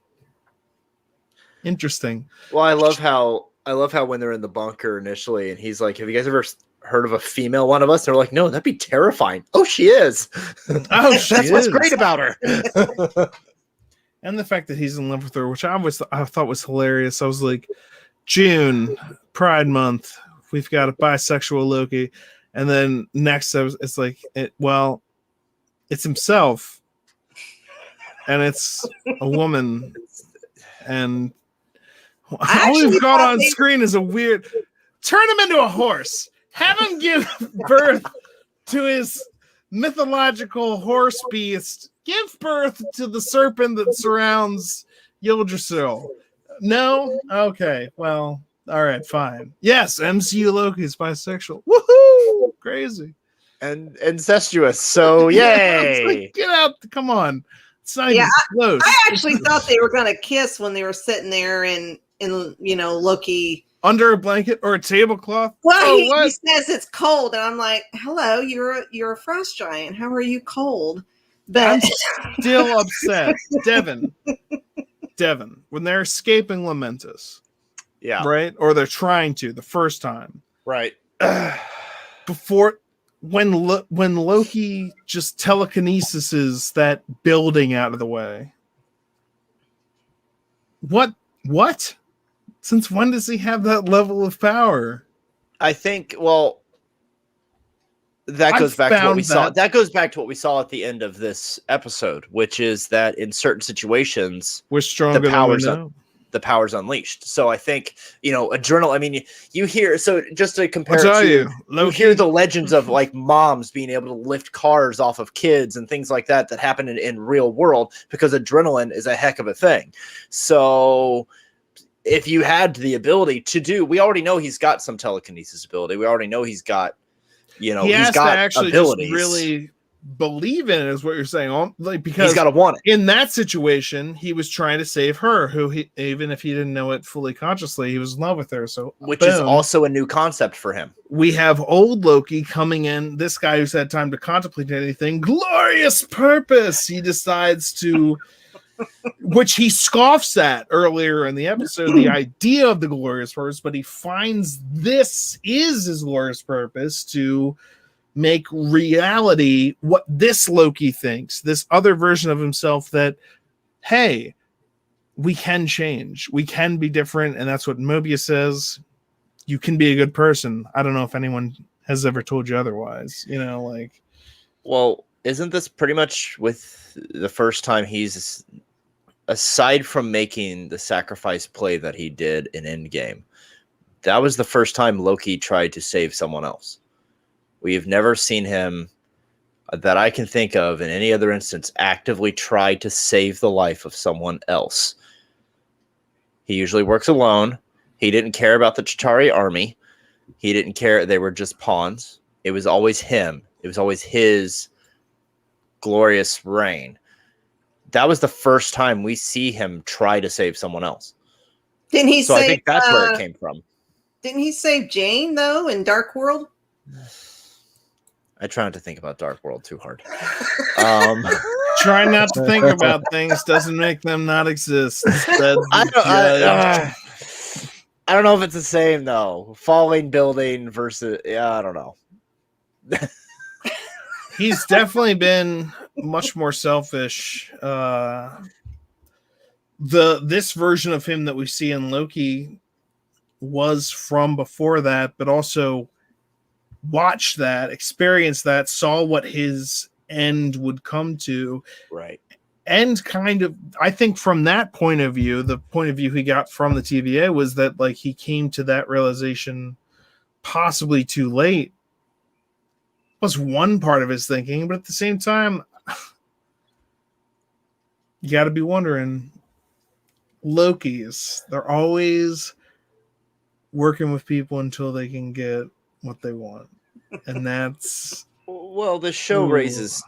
Interesting. Well, I love how when they're in the bunker initially, and he's like, have you guys ever heard of a female one of us? They're like, no, that'd be terrifying. Oh, she is. Oh, she That's what's is. great about her. And the fact that he's in love with her, which I thought was hilarious. I was like, June, Pride Month, we've got a bisexual Loki. And then next, it's like, it's himself. And it's a woman. And all we've got on screen is a weird... Turn him into a horse. Have him give birth to his mythological horse beast. Give birth to the serpent that surrounds Yggdrasil. No? Okay. Well, all right, fine. Yes, MCU Loki is bisexual. Woohoo! Crazy. And incestuous. So, yay! Like, get out. Come on. It's not even close. I actually thought they were going to kiss when they were sitting there in Loki... Under a blanket or a tablecloth? Well, he says it's cold, and I'm like, "Hello, you're a frost giant. How are you cold?" But I'm still upset, Devin. When they're escaping Lamentus, right, or they're trying to the first time, right? Before when Loki just telekinesises that building out of the way. What? Since when does he have that level of power? I think, well, that goes back to what we saw. That goes back to what we saw at the end of this episode, which is that in certain situations, we're stronger the power's unleashed. So I think, adrenaline. I mean, you hear. So just to compare, you hear the legends of like moms being able to lift cars off of kids and things like that happen in real world because adrenaline is a heck of a thing. So if you had the ability to do, we already know he's got some telekinesis ability. We already know he's got, he's got to actually abilities. Just really believe in it, is what you're saying. Because he's got to want it. In that situation, he was trying to save her, who even if he didn't know it fully consciously, he was in love with her. So, which is also a new concept for him. We have old Loki coming in. This guy who's had time to contemplate anything. Glorious purpose. He decides to. Which he scoffs at earlier in the episode, the idea of the glorious purpose, but he finds this is his glorious purpose to make reality what this Loki thinks, this other version of himself that, hey, we can change, we can be different, and that's what Mobius says. You can be a good person. I don't know if anyone has ever told you otherwise, Well, isn't this pretty much with the first time he's... Aside from making the sacrifice play that he did in Endgame, that was the first time Loki tried to save someone else. We have never seen him, that I can think of in any other instance, actively try to save the life of someone else. He usually works alone. He didn't care about the Chitauri army. He didn't care. They were just pawns. It was always him. It was always his glorious reign. That was the first time we see him try to save someone else. Didn't he? So I think that's where it came from. Didn't he save Jane though in Dark World? I try not to think about Dark World too hard. Try not to think about things doesn't make them not exist. I don't know if it's the same though. Falling building versus I don't know. He's definitely been much more selfish. This version of him that we see in Loki was from before that, but also watched that, experienced that, saw what his end would come to. Right. And kind of, I think from that point of view, the point of view he got from the TVA was that like he came to that realization possibly too late. Was one part of his thinking, but at the same time, you got to be wondering, Lokis, they're always working with people until they can get what they want. And that's... Well, this show raises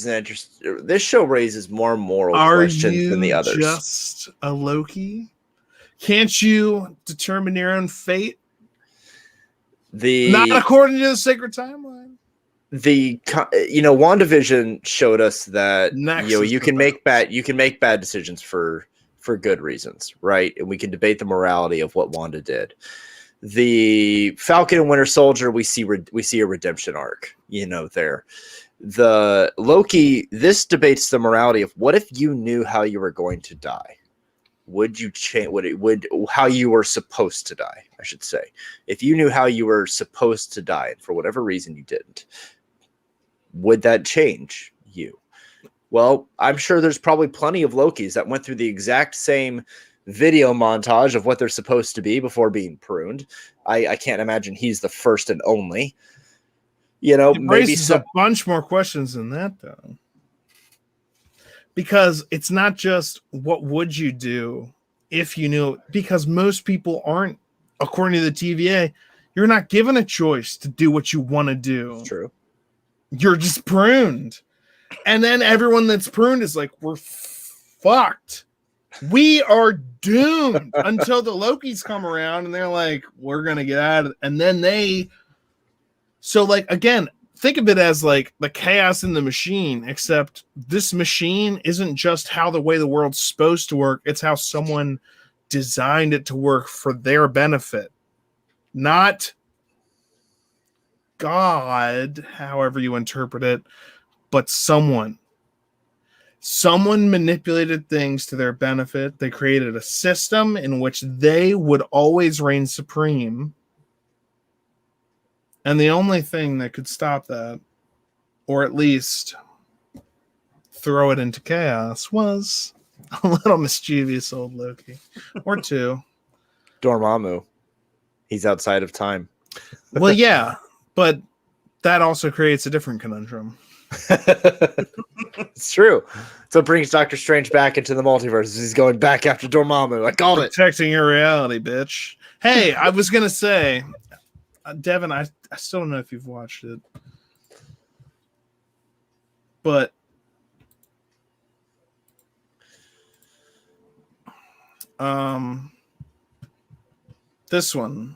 an interest. This show raises more moral questions than the others. Are you just a Loki? Can't you determine your own fate? Not according to the sacred timeline. WandaVision showed us that you can make bad decisions for good reasons, right? And we can debate the morality of what Wanda did. The Falcon and Winter Soldier, we see a redemption arc, there. The Loki, this debates the morality of what if you knew how you were going to die? Would you change how you were supposed to die, I should say. If you knew how you were supposed to die and for whatever reason you didn't, would that change you? Well, I'm sure there's probably plenty of Lokis that went through the exact same video montage of what they're supposed to be before being pruned. I can't imagine he's the first and only. It maybe raises a bunch more questions than that, though. Because it's not just what would you do if you knew, because most people aren't, according to the TVA, you're not given a choice to do what you want to do. It's true. You're just pruned. And then everyone that's pruned is like, we're fucked. We are doomed until the Lokis come around and they're like, we're going to get out of it. And then so like, again, think of it as like the chaos in the machine, except this machine isn't just how the way the world's supposed to work. It's how someone designed it to work for their benefit, not God, however you interpret it, but someone manipulated things to their benefit. They created a system in which they would always reign supreme. And the only thing that could stop that, or at least throw it into chaos, was a little mischievous old Loki. Or two. Dormammu. He's outside of time. Well, yeah, but that also creates a different conundrum. It's true. So it brings Doctor Strange back into the multiverse. He's going back after Dormammu. I called it. Protecting your reality, bitch. Hey, I was going to say, Devin, I still don't know if you've watched it, but this one,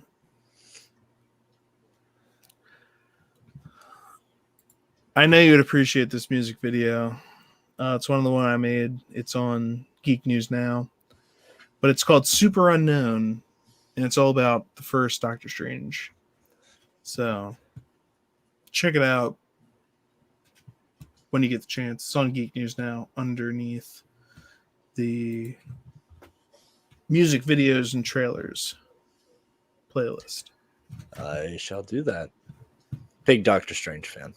I know you'd appreciate this music video. It's one of the one I made. It's on Geek News Now, but it's called Super Unknown, and it's all about the first Doctor Strange. So check it out when you get the chance. It's on Geek News Now underneath the music videos and trailers playlist. I shall do that. Big Doctor Strange fan.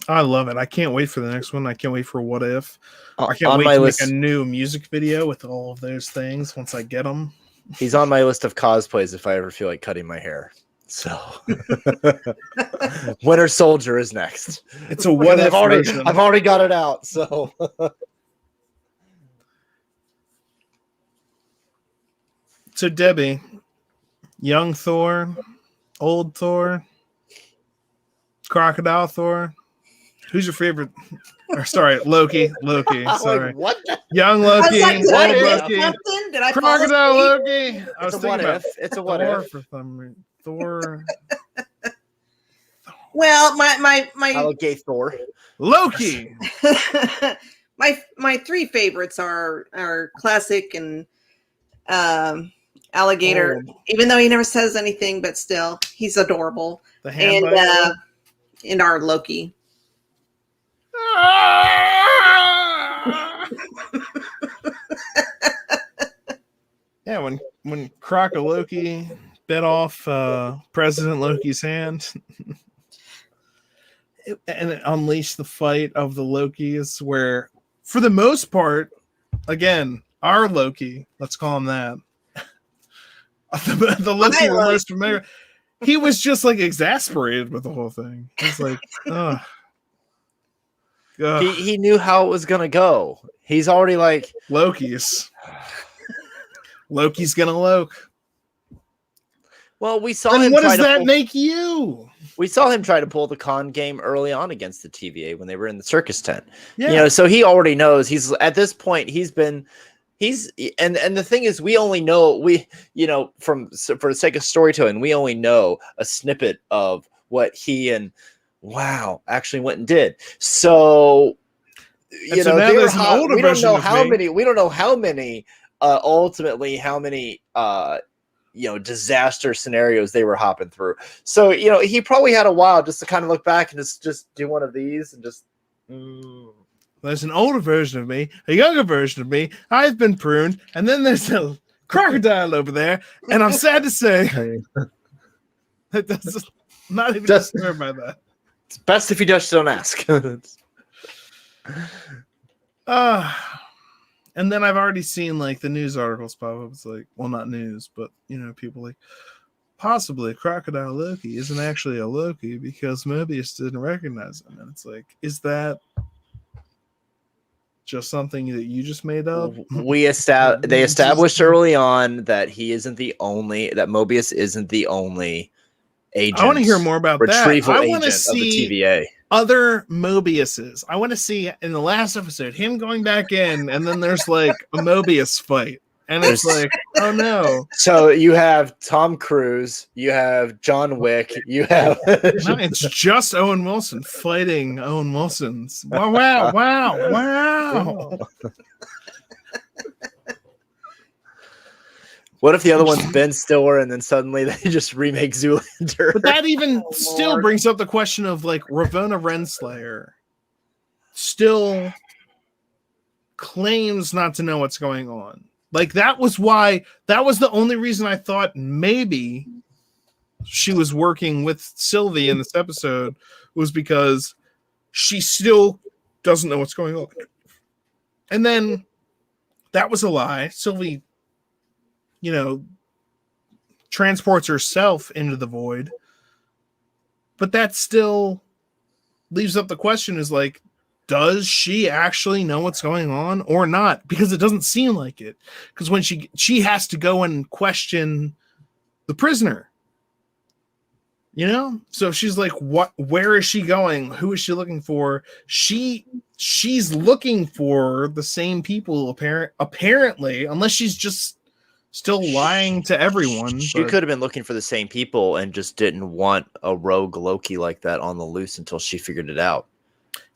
I love it. I can't wait for the next one. I can't wait for What If. I can't on wait my to list, make a new music video with all of those things once I get them. He's on my list of cosplays if I ever feel like cutting my hair. So Winter Soldier is next. It's a What If version. I've already got it out. So So Debbie, young Thor, old Thor, Crocodile Thor. Who's your favorite? Or sorry, Loki. Sorry, like, what? Young Loki, like, old Loki. Loki, Did I Crocodile Loki. I was It's a thinking what about if. It's a what Thor if. for some reason. Thor. Well, my Alligator Thor. Loki. my three favorites are classic and alligator. Even though he never says anything, but still he's adorable. The hand and our Loki. Yeah, when Loki bit off President Loki's hand and it unleashed the fight of the Lokis, where for the most part, again, our Loki, let's call him that. the Loki we're most familiar. He was just like exasperated with the whole thing. He's like, ugh. He knew how it was gonna go. He's already like Loki's gonna Loke. Well, we saw then him. What does that make you? We saw him try to pull the con game early on against the TVA when they were in the circus tent. Yeah. So he already knows. He's at this point. And the thing is, we only know for the sake of storytelling, we only know a snippet of what he and actually went and did. So so now there's an older we don't version know of how me. many. We don't know how many. Ultimately, how many disaster scenarios they were hopping through. So, he probably had a while just to kind of look back and just do one of these and just. There's an older version of me, a younger version of me. I've been pruned, and then there's a crocodile over there, and I'm sad to say that that's not even disturbed by that. It's best if you just don't ask. And then I've already seen like the news articles pop up. It's like, well, not news, but people like possibly Crocodile Loki isn't actually a Loki because Mobius didn't recognize him. And it's like, is that just something that you just made up? They established early on that Mobius isn't the only agent. I want to hear more about retrieval that. I agent want to see of the TVA. Other Mobiuses. I want to see in the last episode him going back in, and then there's like a Mobius fight, and it's like, oh no. So you have Tom Cruise, you have John Wick, you have. No, it's just Owen Wilson fighting Owen Wilson's. Wow. What if the other one's Ben Stiller and then suddenly they just remake Zoolander? But that even still brings up the question of like Ravonna Renslayer still claims not to know what's going on. Like that was the only reason I thought maybe she was working with Sylvie in this episode was because she still doesn't know what's going on. And then that was a lie. Sylvie transports herself into the void, but that still leaves up the question is like, does she actually know what's going on or not? Because it doesn't seem like it. Because when she has to go and question the prisoner, so she's like, where is she going? Who is she looking for? She's looking for the same people apparently, unless she's just still lying to everyone. She could have been looking for the same people and just didn't want a rogue Loki like that on the loose until she figured it out.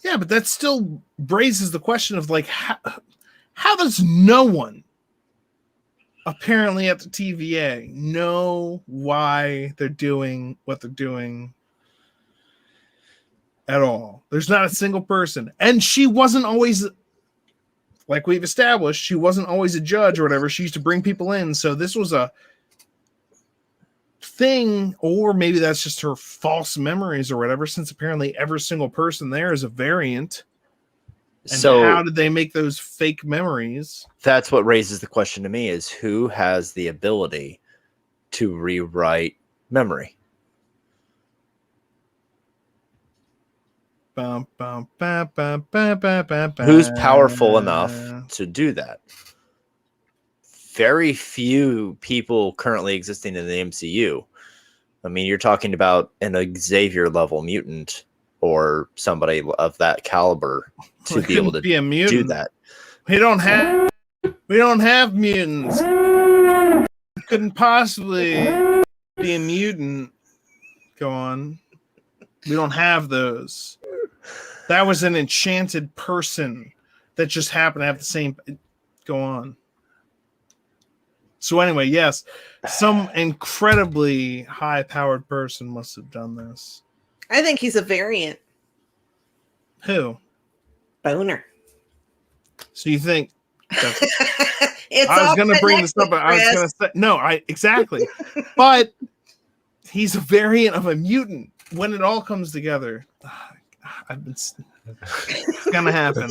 Yeah, but that still raises the question of like, how does no one apparently at the TVA know why they're doing what they're doing at all? There's not a single person. And she wasn't always, like we've established, she wasn't always a judge or whatever. She used to bring people in. So this was a thing, or maybe that's just her false memories or whatever, since apparently every single person there is a variant. And so how did they make those fake memories? That's what raises the question to me is who has the ability to rewrite memory? Who's powerful enough to do that? Very few people currently existing in the MCU. I mean, you're talking about an Xavier level mutant or somebody of that caliber to be able to do that. We don't have mutants. Couldn't possibly be a mutant. Go on. We don't have those. That was an enchanted person that just happened to have the same. Go on. So anyway, yes, some incredibly high-powered person must have done this. I think he's a variant. Who? Boner. So you think? That's, I was going to bring this up, but I was going to say no. Exactly, but he's a variant of a mutant. When it all comes together, it's gonna happen.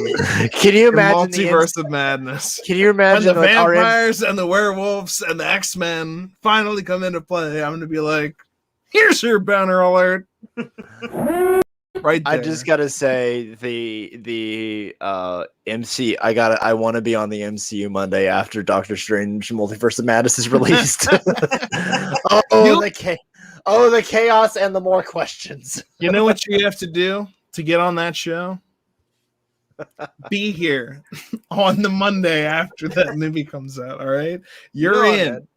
Can you imagine the multiverse of madness? Can you imagine when the vampires and the werewolves and the X-Men finally come into play? I'm gonna be like, "Here's your banner alert!" Right there. I just gotta say the MC. I want to be on the MCU Monday after Doctor Strange Multiverse of Madness is released. The chaos and the more questions. You know what you have to do to get on that show? Be here on the Monday after that movie comes out. All right, you're in,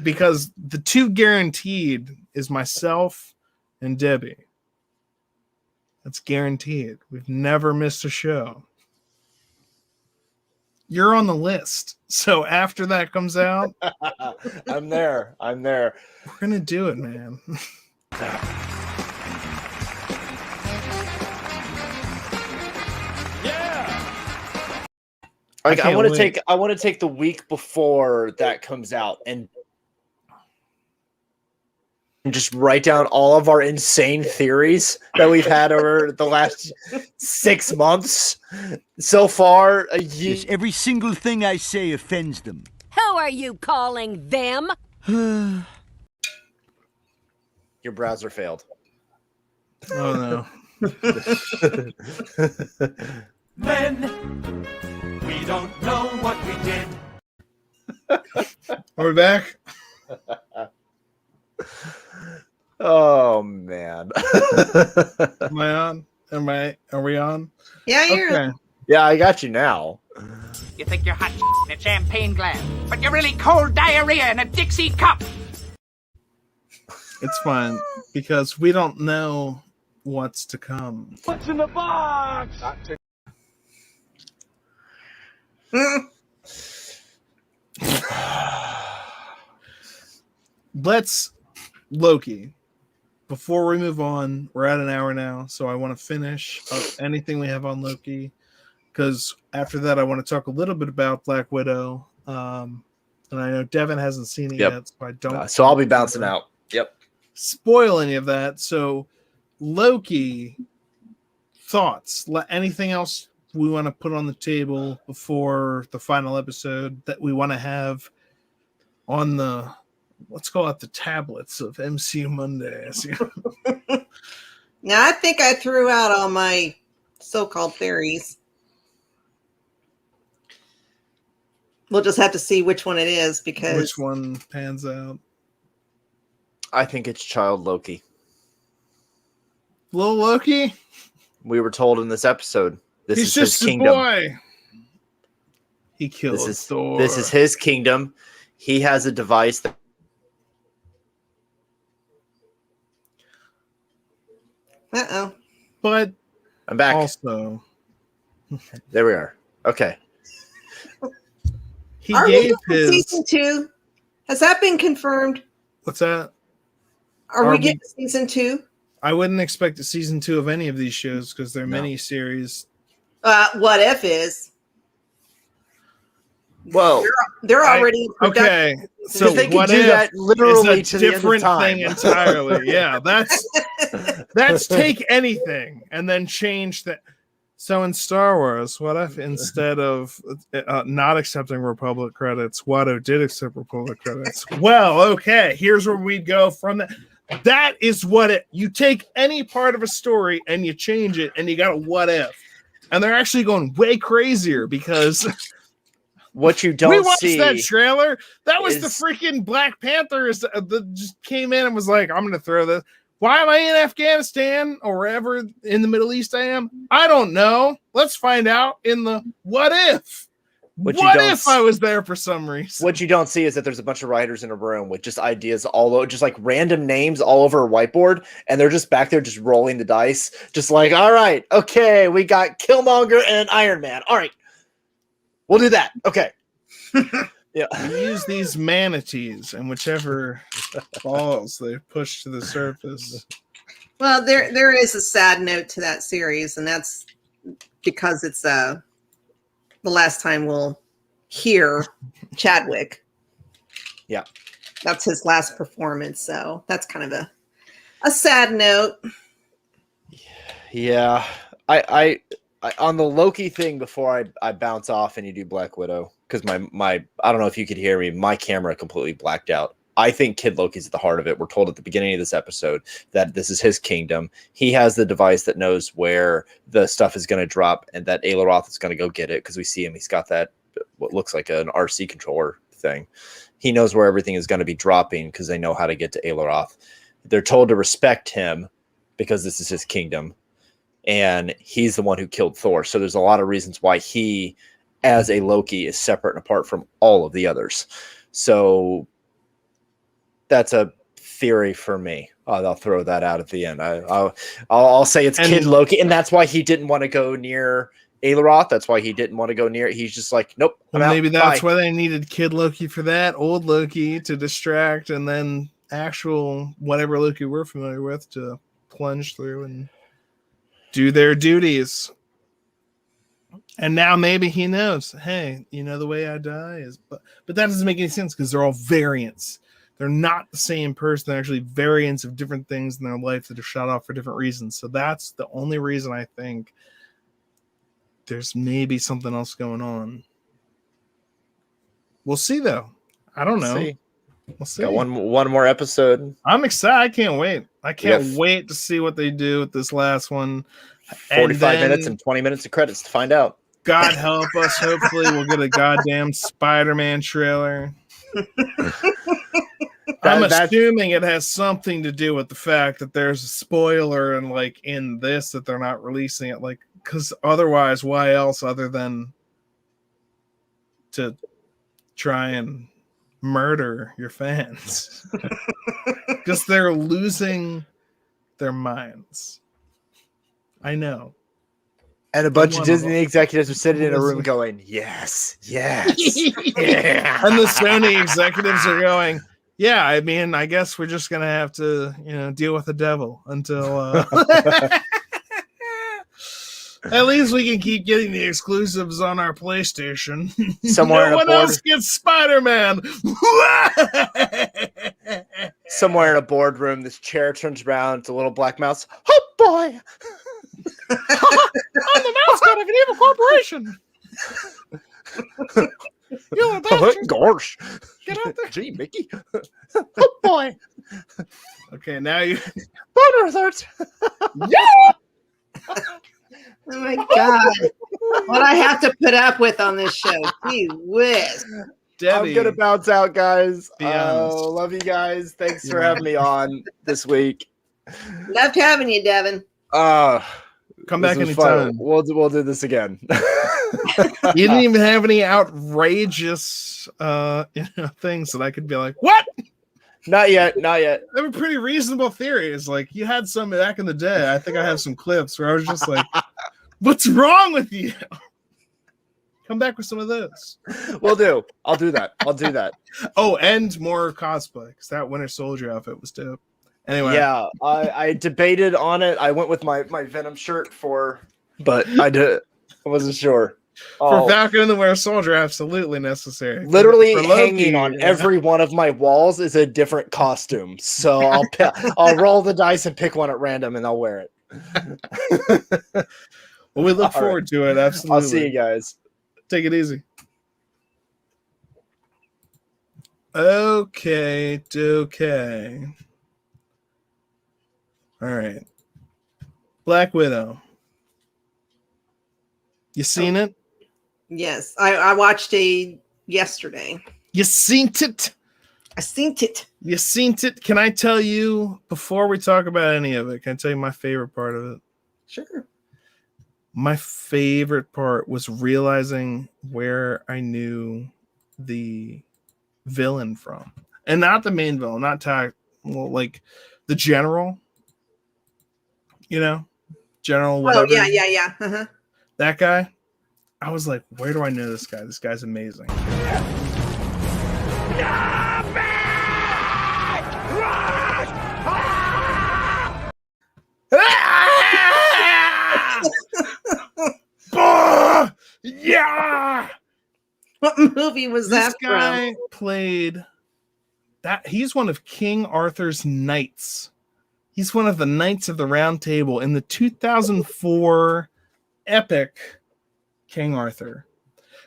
because the two guaranteed is myself and Debbie. That's guaranteed. We've never missed a show. You're on the list. So after that comes out, I'm there. We're gonna do it, man. Like, I want to take the week before that comes out and just write down all of our insane theories that we've had over the last 6 months so far. Yes, every single thing I say offends them. Who are you calling them? Your browser failed. Oh no. Men, we don't know what we did. Are we back? Oh man. Am I on? Are we on? Yeah, you're okay. Yeah, I got you now. You think you're hot in a champagne glass, but you're really cold diarrhea in a Dixie cup. It's fine because we don't know what's to come. What's in the box? Let's Loki. Before we move on, we're at an hour now, so I want to finish up anything we have on Loki, because after that I want to talk a little bit about Black Widow. And I know Devin hasn't seen it yet, so I don't. So I'll be bouncing out. Yep. Spoil any of that. So Loki, thoughts? Anything else we want to put on the table before the final episode that we want to have on the, let's call it the tablets of MCU Mondays? Now, I think I threw out all my so-called theories. We'll just have to see which one it is, because which one pans out. I think it's Child Loki. Little Loki? We were told in this episode, this He's is just his kingdom. A boy. He killed Thor. This is his kingdom. He has a device that But I'm back. Also, there we are. Okay. He Are gave we his season 2? Has that been confirmed? What's that? Are we getting season 2? I wouldn't expect a season 2 of any of these shows because they're mini series. What if is? Well, they're already in production. Okay. So they what can do if that literally is to a the end of different time. thing entirely. Yeah, that's take anything and then change that. So in Star Wars, what if instead of not accepting Republic credits, Watto did accept Republic credits? Well, okay, here's where we'd go from that. That is you take any part of a story and you change it and you got a what if. And they're actually going way crazier because what you don't we watched see that trailer. That was the freaking Black Panthers that just came in and was like, I'm going to throw this. Why am I in Afghanistan or wherever in the Middle East I am? I don't know. Let's find out in the what if. What if I was there for some reason? What you don't see is that there's a bunch of writers in a room with just ideas all over, just like random names all over a whiteboard, and they're just back there just rolling the dice, just like, all right, okay, we got Killmonger and Iron Man. All right, we'll do that. Okay. Yeah. We use these manatees and whichever balls they push to the surface. Well, there is a sad note to that series, and that's because it's the last time we'll hear Chadwick. Yeah. That's his last performance, so that's kind of a sad note. Yeah. I on the Loki thing before I bounce off and you do Black Widow, because my I don't know if you could hear me, my camera completely blacked out. I think Kid Loki's at the heart of it. We're told at the beginning of this episode that this is his kingdom. He has the device that knows where the stuff is going to drop and that Ayla Roth is going to go get it, because we see him. He's got that, what looks like an RC controller thing. He knows where everything is going to be dropping because they know how to get to Ayla Roth. They're told to respect him because this is his kingdom. And he's the one who killed Thor. So there's a lot of reasons why he, as a Loki, is separate and apart from all of the others. So that's a theory for me. I'll throw that out at the end. I'll say it's Kid Loki, and that's why he didn't want to go near Aeroth. That's why he didn't want to go near it. He's just like, nope. Well, maybe that's why they needed Kid Loki for that, old Loki to distract, and then actual whatever Loki we're familiar with to plunge through and do their duties. And now maybe he knows, hey, the way I die is, but that doesn't make any sense because they're all variants. They're not the same person. They're actually variants of different things in their life that are shot off for different reasons. So that's the only reason I think there's maybe something else going on. We'll see, though. I don't know. We'll see. Got one more episode. I'm excited. I can't wait. I can't wait to see what they do with this last one. 45 minutes and 20 minutes of credits to find out. God help us. Hopefully we'll get a goddamn Spider-Man trailer. I'm assuming it has something to do with the fact that there's a spoiler and in this that they're not releasing it, because otherwise, why else other than to try and murder your fans? Because they're losing their minds. I know. And a bunch of Disney executives are sitting in a room going, yes. Yeah. And the Sony executives are going, yeah, I mean, I guess we're just going to have to, deal with the devil until at least we can keep getting the exclusives on our PlayStation. Somewhere no one else gets Spider-Man. Somewhere in a boardroom, this chair turns around. It's a little black mouse. Oh, boy. I'm the mascot of an evil corporation. You're a bastard. Gosh. Get out there. Gee, Mickey. Oh, boy. Okay, now you... Boner alert. Oh, my God. What I have to put up with on this show. Gee whiz. Debbie, I'm going to bounce out, guys. Be honest. Love you guys. Thanks for having me on this week. Loved having you, Devin. Come back anytime. We'll do this again. You didn't even have any outrageous things that I could be like, what? Not yet. I have a pretty reasonable theory. It's like you had some back in the day. I think I have some clips where I was just like, what's wrong with you? Come back with some of those. Will do. I'll do that. Oh, and more cosplay because that Winter Soldier outfit was dope. Anyway, yeah, I debated on it. I went with my Venom shirt but I wasn't sure. For Falcon and the Winter Soldier, absolutely necessary. Literally for Loki, hanging on every one of my walls is a different costume. So I'll roll the dice and pick one at random, and I'll wear it. Well, we look forward to it. Absolutely. I'll see you guys. Take it easy. Okay. All right. Black Widow. You seen it? Yes. I watched it yesterday. You seen it? I seen it. You seen it? Can I tell you, before we talk about any of it, can I tell you my favorite part of it? Sure. My favorite part was realizing where I knew the villain from. And not the main villain, not like the general. General whatever. Oh, yeah. Uh-huh. That guy. I was like, where do I know this guy? This guy's amazing. Yeah. What movie was this that guy from? Played that. He's one of King Arthur's knights. He's one of the Knights of the Round Table in the 2004 epic King Arthur,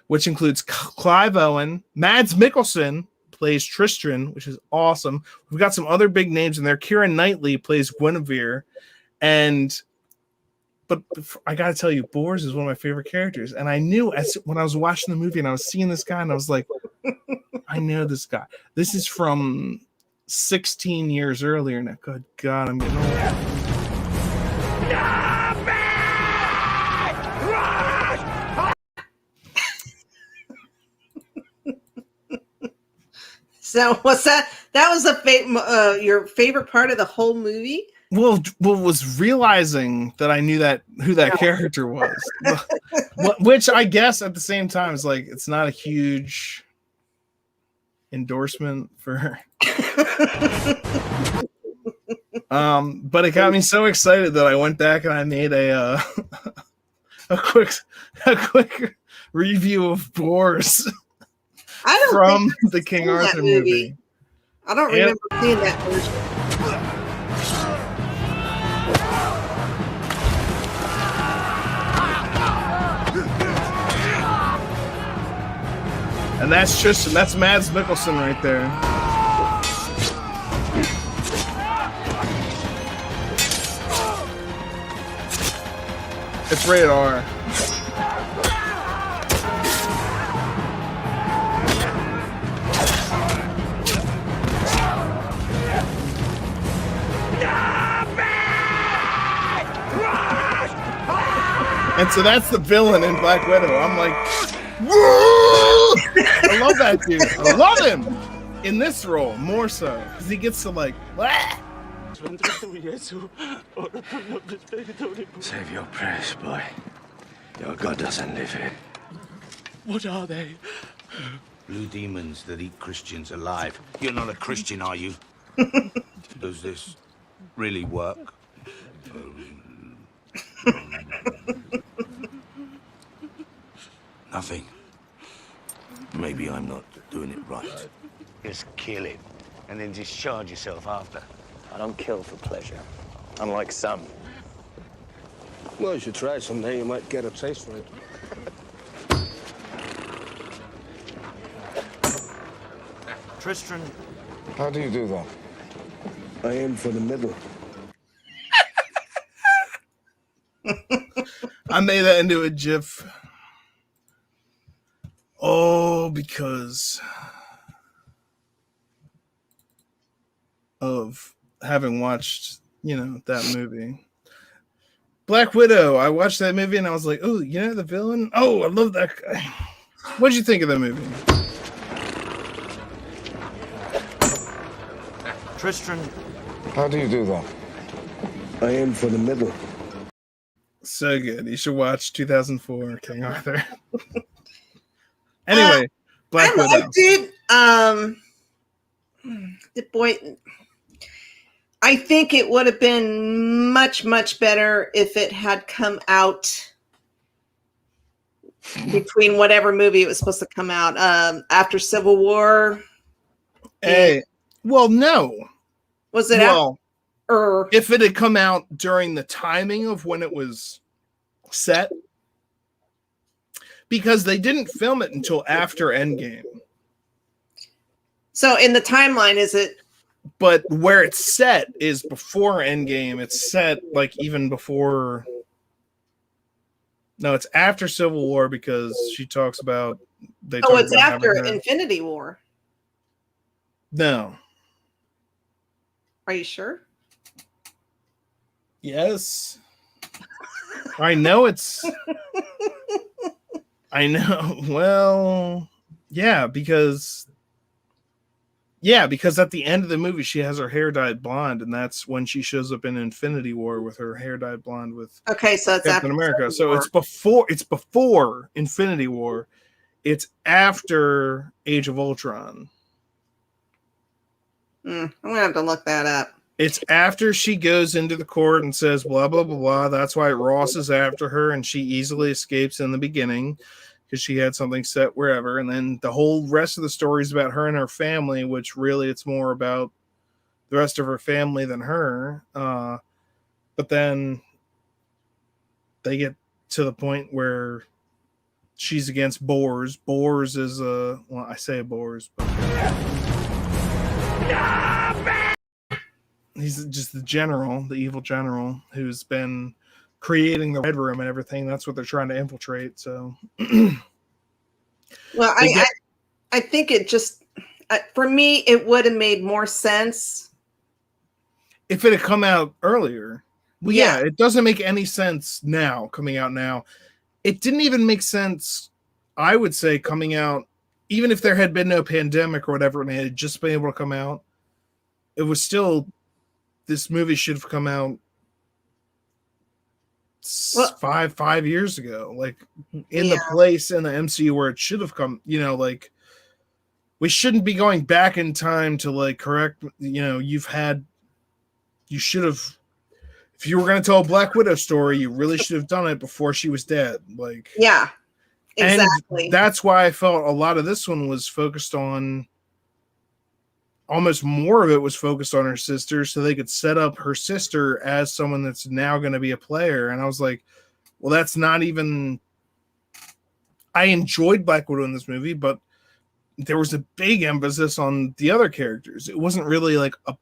which includes Clive Owen. Mads Mikkelsen plays Tristan, which is awesome. We've got some other big names in there. Keira Knightley plays Guinevere. But I got to tell you, Bors is one of my favorite characters. And I knew when I was watching the movie and I was seeing this guy and I was like, I know this guy. This is from 16 years earlier. Now, good God, I'm getting old. So what's that? That was your favorite part of the whole movie? Well, was realizing that I knew that who that character was, which I guess at the same time is like it's not a huge endorsement for her. But it got me so excited that I went back and I made a quick review of Boars from the King Arthur movie. I don't remember seeing that version. And that's Mads Mikkelsen right there. It's rated R. And so that's the villain in Black Widow. I'm like, whoa! I love that dude. I love him in this role more so because he gets to like, Wah! Save your prayers, boy. Your God doesn't live here. What are they? Blue demons that eat Christians alive. You're not a Christian, are you? Does this really work? Nothing. Maybe I'm not doing it right. Just kill it, and then discharge yourself after. I don't kill for pleasure, unlike some. Well, you should try someday. You might get a taste for it. Tristan. How do you do that? I aim for the middle. I made that into a GIF. Oh, because of having watched, that movie. Black Widow. I watched that movie and I was like, oh, the villain? Oh, I love that guy. What did you think of the movie? Tristan. How do you do that? I aim for the middle. So good. You should watch 2004 King Arthur. Anyway, Black Widow. Liked it. The boy. I think it would have been much, much better if it had come out between whatever movie it was supposed to come out after Civil War. Hey, well, no. Was it if it had come out during the timing of when it was set? Because they didn't film it until after Endgame. So in the timeline, is it? But where it's set is before Endgame. It's set like even before. No, it's after Civil War because she talks about. It's after Infinity War. No. Are you sure? Yes. I know it's. I know. Well, yeah, because at the end of the movie, she has her hair dyed blonde, and that's when she shows up in Infinity War with her hair dyed blonde with so it's Captain America. So it's before Infinity War. It's after Age of Ultron. I'm gonna have to look that up. It's after she goes into the court and says blah blah blah blah. That's why Ross is after her, and she easily escapes in the beginning because she had something set wherever. And then the whole rest of the story is about her and her family, which really it's more about the rest of her family than her. But then they get to the point where she's against Boars. Boars is I say Boars, but he's just the general, the evil general who's been creating the Red Room and everything. That's what they're trying to infiltrate. So, well, I think it just for me it would have made more sense if it had come out earlier. Well, yeah, it doesn't make any sense now. Coming out now, it didn't even make sense. I would say coming out, even if there had been no pandemic or whatever, and it had just been able to come out, it was still this movie should have come out 5 years ago, like in the place in the MCU where it should have come. Like we shouldn't be going back in time to like correct. You should have. If you were going to tell a Black Widow story, you really should have done it before she was dead. Like, yeah, exactly. And that's why I felt a lot of this one was focused on. Almost more of it was focused on her sister, so they could set up her sister as someone that's now going to be a player. And I was like, well, that's not even. I enjoyed Black Widow in this movie, but there was a big emphasis on the other characters. It wasn't really like a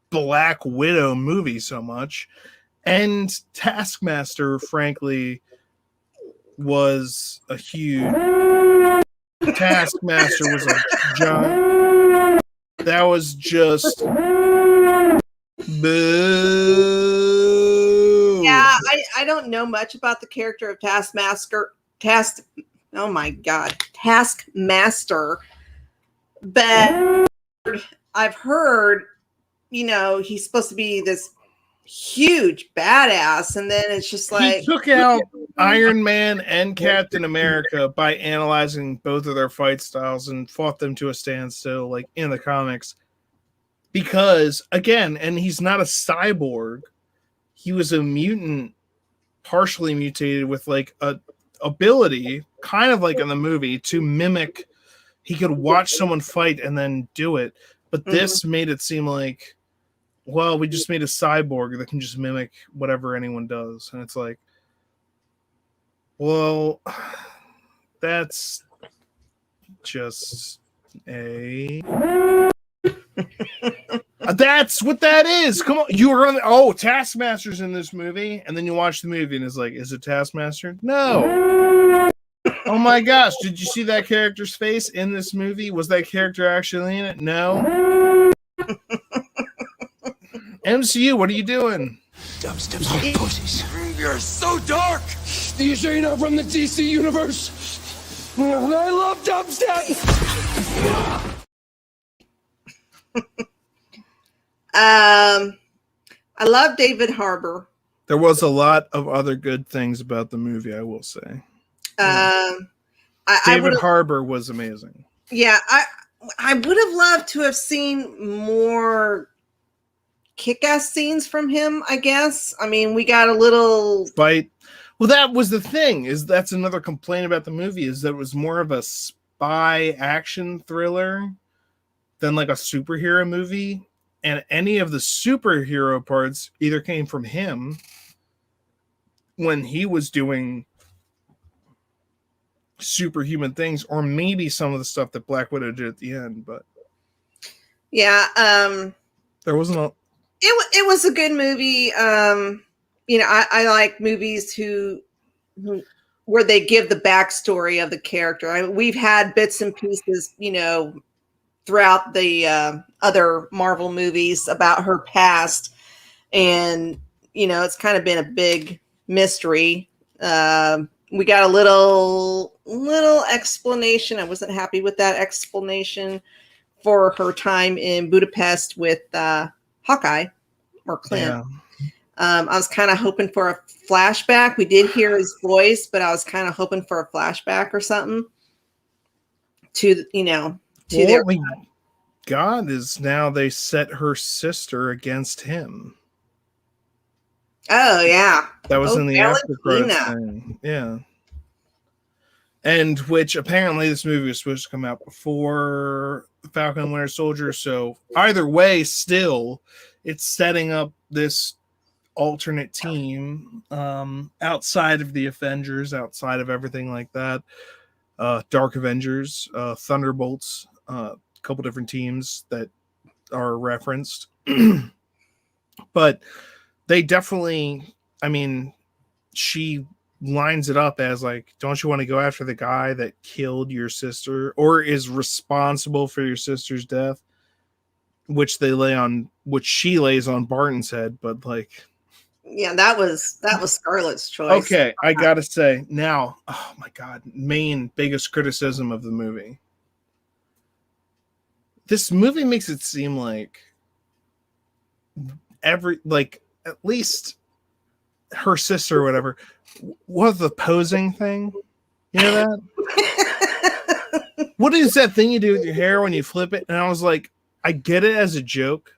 Black Widow movie so much. And Taskmaster, frankly, was a huge. Taskmaster was a giant. That was just boo. Yeah, I don't know much about the character of Taskmaster. Oh my God, Taskmaster. But I've heard, he's supposed to be this huge badass, and then it's just like he took out Iron Man and Captain America by analyzing both of their fight styles and fought them to a standstill, like in the comics. Because again, and he's not a cyborg, he was a mutant, partially mutated with like a ability, kind of like in the movie, to mimic. He could watch someone fight and then do it, but this made it seem like, well, we just made a cyborg that can just mimic whatever anyone does. And it's like, well, that's just that's what that is. Come on. You were on Taskmaster's in this movie, and then you watch the movie and it's like, is it Taskmaster? No. Oh my gosh, did you see that character's face in this movie? Was that character actually in it? No. MCU, what are you doing? Dubstep's hot pussies. You're so dark. You sure you're not from the DC universe? I love dubstep. I love David Harbour. There was a lot of other good things about the movie, I will say. David Harbour was amazing. Yeah, I would have loved to have seen more kick-ass scenes from him, I guess. I mean, we got a little fight. Well, that was the thing, is that's another complaint about the movie, is that it was more of a spy action thriller than like a superhero movie. And any of the superhero parts either came from him when he was doing superhuman things, or maybe some of the stuff that Black Widow did at the end. But yeah, there wasn't a. It was a good movie. I like movies where they give the backstory of the character. We've had bits and pieces, throughout the other Marvel movies about her past, and it's kind of been a big mystery. We got a little explanation. I wasn't happy with that explanation for her time in Budapest with Hawkeye or Clint. Yeah. I was kind of hoping for a flashback. We did hear his voice, but I was kind of hoping for a flashback or something to their. God is now they set her sister against him. Oh yeah, that was in the after credits thing. Yeah, and which apparently this movie was supposed to come out before Falcon and Winter Soldier. So either way, still, it's setting up this alternate team outside of the Avengers, outside of everything like that. Dark Avengers, Thunderbolts, a couple different teams that are referenced. But they definitely, I mean, she lines it up as like, don't you want to go after the guy that killed your sister or is responsible for your sister's death? Which she lays on Barton's head, but like, yeah, that was Scarlett's choice. Okay, I gotta say now, oh my God, biggest criticism of the movie. This movie makes it seem like at least her sister or whatever was the posing thing. You know that? What is that thing you do with your hair when you flip it? And I was like, I get it as a joke.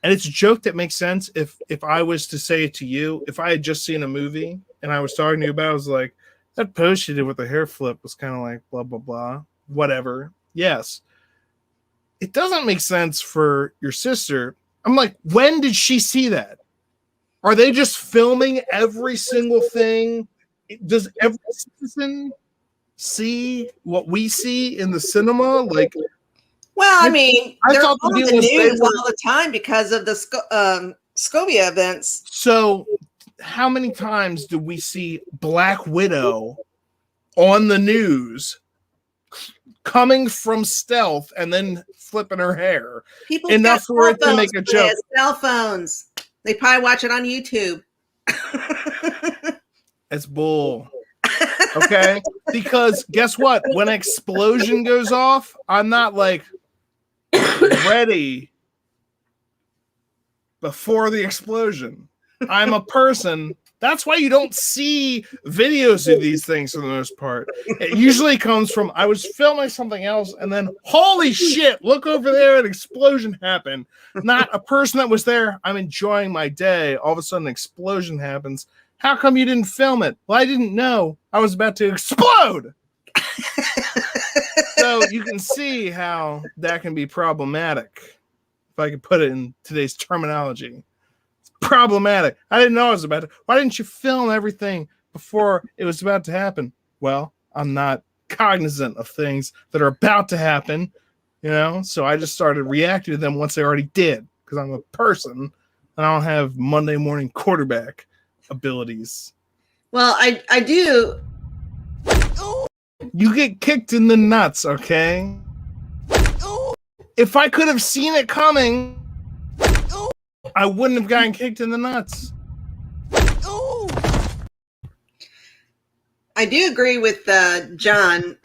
And it's a joke that makes sense if I was to say it to you. If I had just seen a movie and I was talking to you about it, I was like, that pose she did with the hair flip was kind of like blah, blah, blah. Whatever. Yes. It doesn't make sense for your sister. I'm like, when did she see that? Are they just filming every single thing? Does every citizen see what we see in the cinema? Like, well, I mean, they're on the news all the time because of the Scovia events. So, how many times do we see Black Widow on the news coming from stealth and then flipping her hair? People enough for it to make a joke. Cell phones. They probably watch it on YouTube. It's bull. Okay? Because guess what? When an explosion goes off, I'm not like ready before the explosion. I'm a person. That's why you don't see videos of these things for the most part. It usually comes from, I was filming something else and then, holy shit, look over there, an explosion happened. Not a person that was there. I'm enjoying my day. All of a sudden, an explosion happens. How come you didn't film it? Well, I didn't know I was about to explode. So you can see how that can be problematic. If I could put it in today's terminology. Problematic. I didn't know it was about to. Why didn't you film everything before it was about to happen? Well, I'm not cognizant of things that are about to happen, so I just started reacting to them once they already did, because I'm a person and I don't have Monday morning quarterback abilities. Well, I do. You get kicked in the nuts, okay? If I could have seen it coming, I wouldn't have gotten kicked in the nuts. I do agree with John.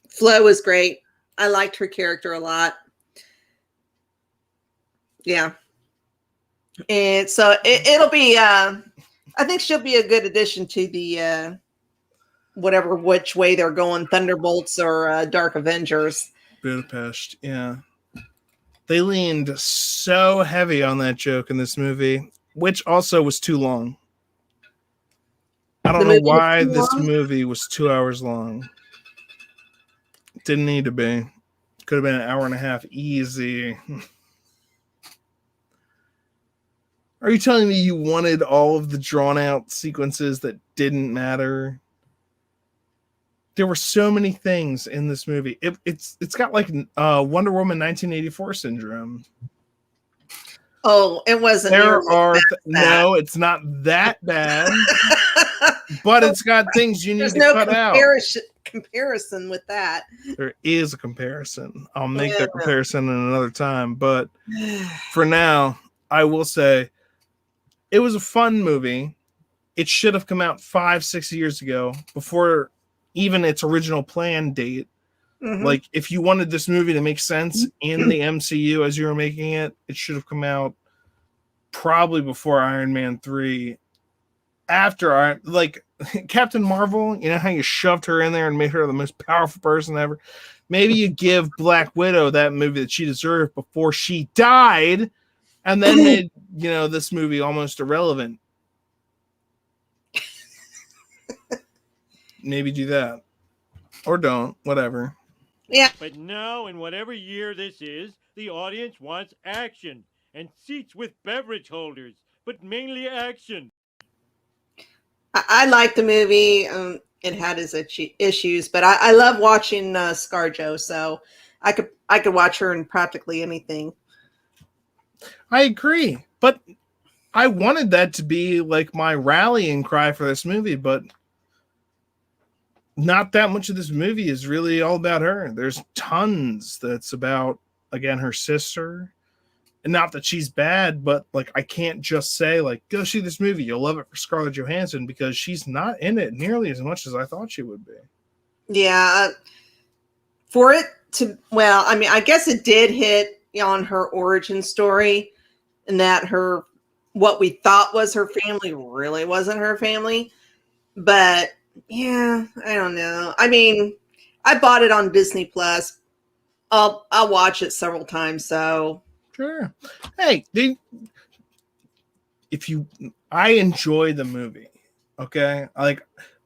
Flo was great. I liked her character a lot. Yeah. And so it'll be, I think she'll be a good addition to the, whatever, which way they're going, Thunderbolts or Dark Avengers. Budapest, yeah. They leaned so heavy on that joke in this movie, which also was too long. I don't know why this movie was 2 hours long. Didn't need to be. Could have been an hour and a half easy. Are you telling me you wanted all of the drawn out sequences that didn't matter? There were so many things in this movie. It's got like Wonder Woman 1984 syndrome. Oh, it wasn't. No, it's not that bad. But it's got things you need to cut out. Comparison with that. There is a comparison. I'll make that comparison in another time. But for now, I will say it was a fun movie. It should have come out 5-6 years ago, before even its original plan date. Mm-hmm. Like, if you wanted this movie to make sense in the MCU as you were making it, it should have come out probably before Iron Man 3. After like Captain Marvel, you know how you shoved her in there and made her the most powerful person ever? Maybe you give Black Widow that movie that she deserved before she died, and then made, this movie almost irrelevant. Maybe do that. Or don't. Whatever. Yeah. But now, in whatever year this is, the audience wants action and seats with beverage holders, but mainly action. I like the movie. It had its issues, but I love watching ScarJo, so I could watch her in practically anything. I agree, but I wanted that to be like my rallying cry for this movie, but not that much of this movie is really all about her. There's tons that's about, again, her sister. And not that she's bad, but like, I can't just say like, go see this movie, you'll love it for Scarlett Johansson, because she's not in it nearly as much as I thought she would be. Yeah. For it to, well, I mean, I guess it did hit on her origin story. and that what we thought was her family really wasn't her family. But yeah, I don't know. I mean, I bought it on Disney Plus. I'll watch it several times. So sure. Hey, I enjoy the movie. Okay,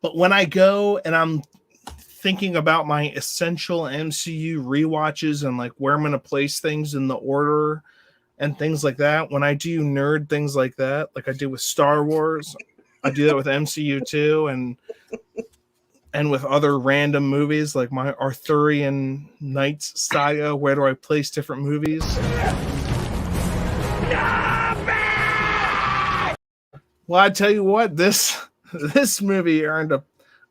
but when I go and I'm thinking about my essential MCU rewatches and like where I'm going to place things in the order and things like that, when I do nerd things like that, like I do with Star Wars, I do that with MCU too, and with other random movies like my Arthurian Knights saga. Where do I place different movies? Well, I tell you what, this movie earned a